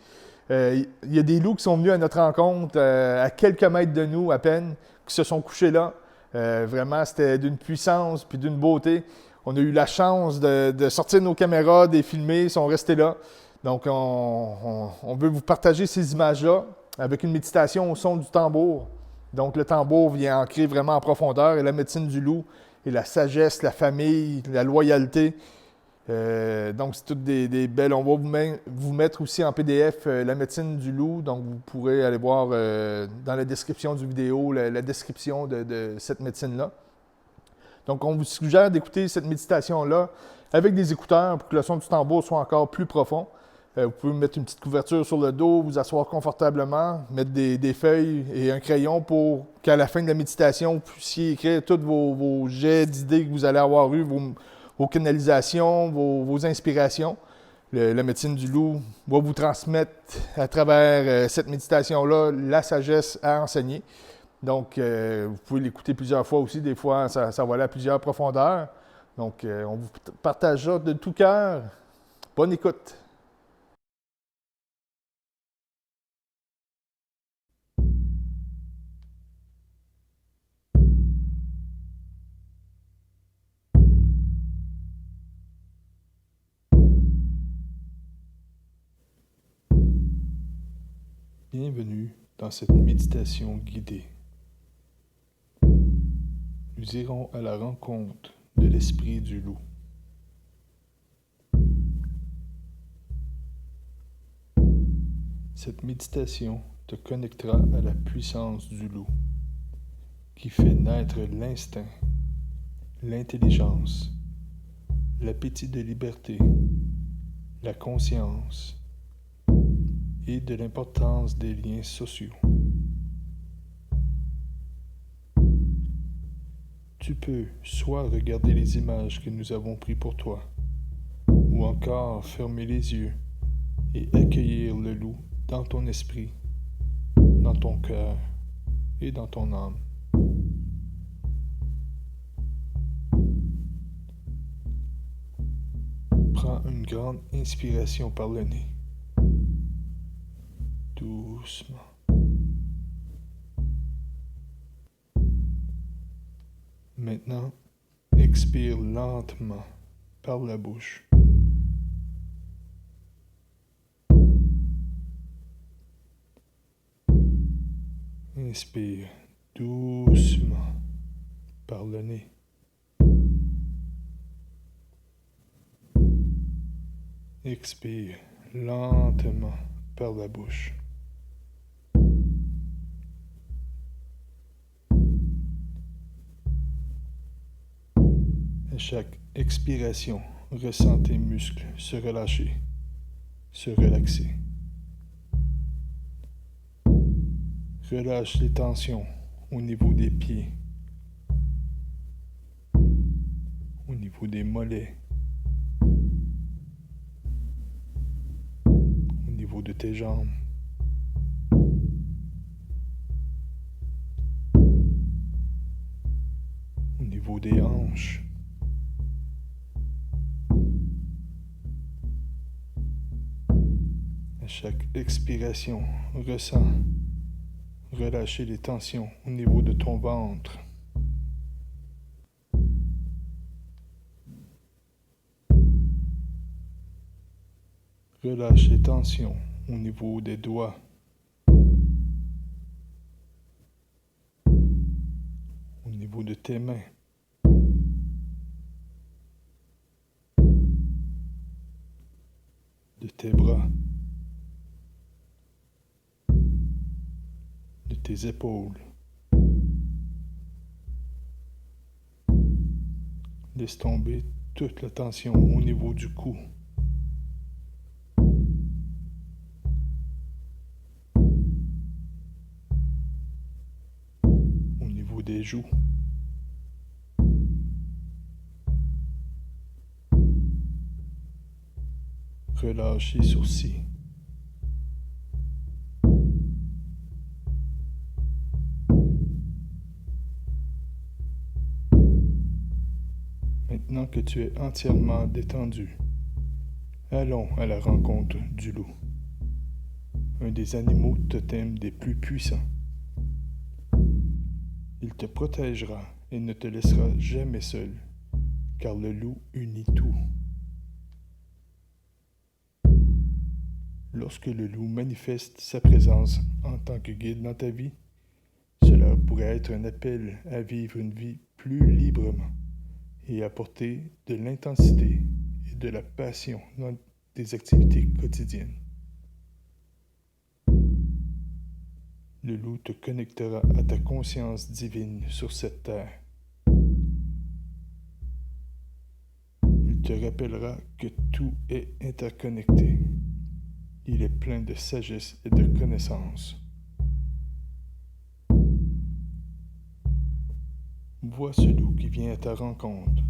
Il y a des loups qui sont venus à notre rencontre à quelques mètres de nous à peine, qui se sont couchés là. Vraiment, c'était d'une puissance puis d'une beauté. On a eu la chance de sortir nos caméras, de les filmer, ils sont restés là. Donc, on veut vous partager ces images-là avec une méditation au son du tambour. Donc, le tambour vient ancrer vraiment en profondeur et la médecine du loup et la sagesse, la famille, la loyauté. Donc, c'est toutes des belles. On va vous mettre aussi en PDF la médecine du loup. Donc, vous pourrez aller voir dans la description du vidéo la description de cette médecine-là. Donc, on vous suggère d'écouter cette méditation-là avec des écouteurs pour que le son du tambour soit encore plus profond. Vous pouvez mettre une petite couverture sur le dos, vous asseoir confortablement, mettre des feuilles et un crayon pour qu'à la fin de la méditation, vous puissiez écrire tous vos jets d'idées que vous allez avoir eus, vos canalisations, vos inspirations. La médecine du loup va vous transmettre à travers cette méditation-là la sagesse à enseigner. Donc, vous pouvez l'écouter plusieurs fois aussi. Des fois, ça va aller à plusieurs profondeurs. Donc, on vous partage ça de tout cœur. Bonne écoute! Bienvenue dans cette méditation guidée. Nous irons à la rencontre de l'esprit du loup. Cette méditation te connectera à la puissance du loup, qui fait naître l'instinct, l'intelligence, l'appétit de liberté, la conscience et de l'importance des liens sociaux. Tu peux soit regarder les images que nous avons prises pour toi, ou encore fermer les yeux et accueillir le loup dans ton esprit, dans ton cœur et dans ton âme. Prends une grande inspiration par le nez. Doucement. Maintenant, expire lentement par la bouche. Inspire doucement par le nez. Expire lentement par la bouche. À chaque expiration, ressens tes muscles se relâcher, se relaxer. Relâche les tensions au niveau des pieds, au niveau des mollets, au niveau de tes jambes. Au niveau des hanches. À chaque expiration, ressens relâcher les tensions au niveau de ton ventre. Relâche les tensions au niveau des doigts. Au niveau de tes mains. De tes bras. De tes épaules. Laisse tomber toute la tension au niveau du cou. Au niveau des joues. Relâche les sourcils. Maintenant que tu es entièrement détendu, allons à la rencontre du loup, un des animaux totems des plus puissants. Il te protégera et ne te laissera jamais seul, car le loup unit tout. Lorsque le loup manifeste sa présence en tant que guide dans ta vie, cela pourrait être un appel à vivre une vie plus librement et apporter de l'intensité et de la passion dans tes activités quotidiennes. Le loup te connectera à ta conscience divine sur cette terre. Il te rappellera que tout est interconnecté. Il est plein de sagesse et de connaissances. Vois ce loup qui vient à ta rencontre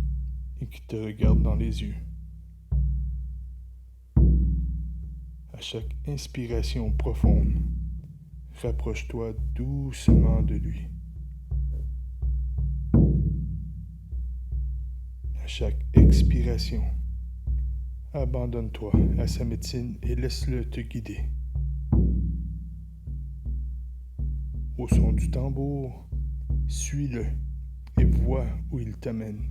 et qui te regarde dans les yeux. À chaque inspiration profonde, rapproche-toi doucement de lui. À chaque expiration, abandonne-toi à sa médecine et laisse-le te guider. Au son du tambour, suis-le et vois où il t'amène.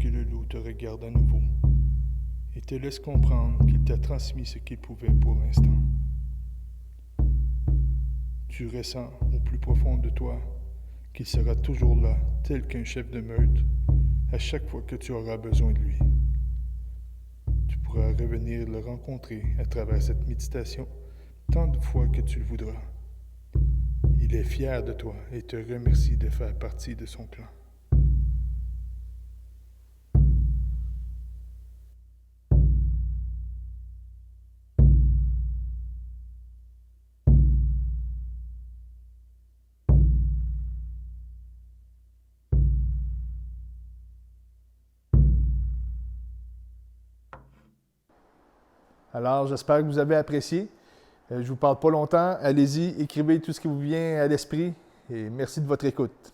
que le loup te regarde à nouveau et te laisse comprendre qu'il t'a transmis ce qu'il pouvait pour l'instant. Tu ressens au plus profond de toi qu'il sera toujours là, tel qu'un chef de meute, à chaque fois que tu auras besoin de lui. Tu pourras revenir le rencontrer à travers cette méditation tant de fois que tu le voudras. Il est fier de toi et te remercie de faire partie de son clan. Alors, j'espère que vous avez apprécié. Je ne vous parle pas longtemps. Allez-y, écrivez tout ce qui vous vient à l'esprit et merci de votre écoute.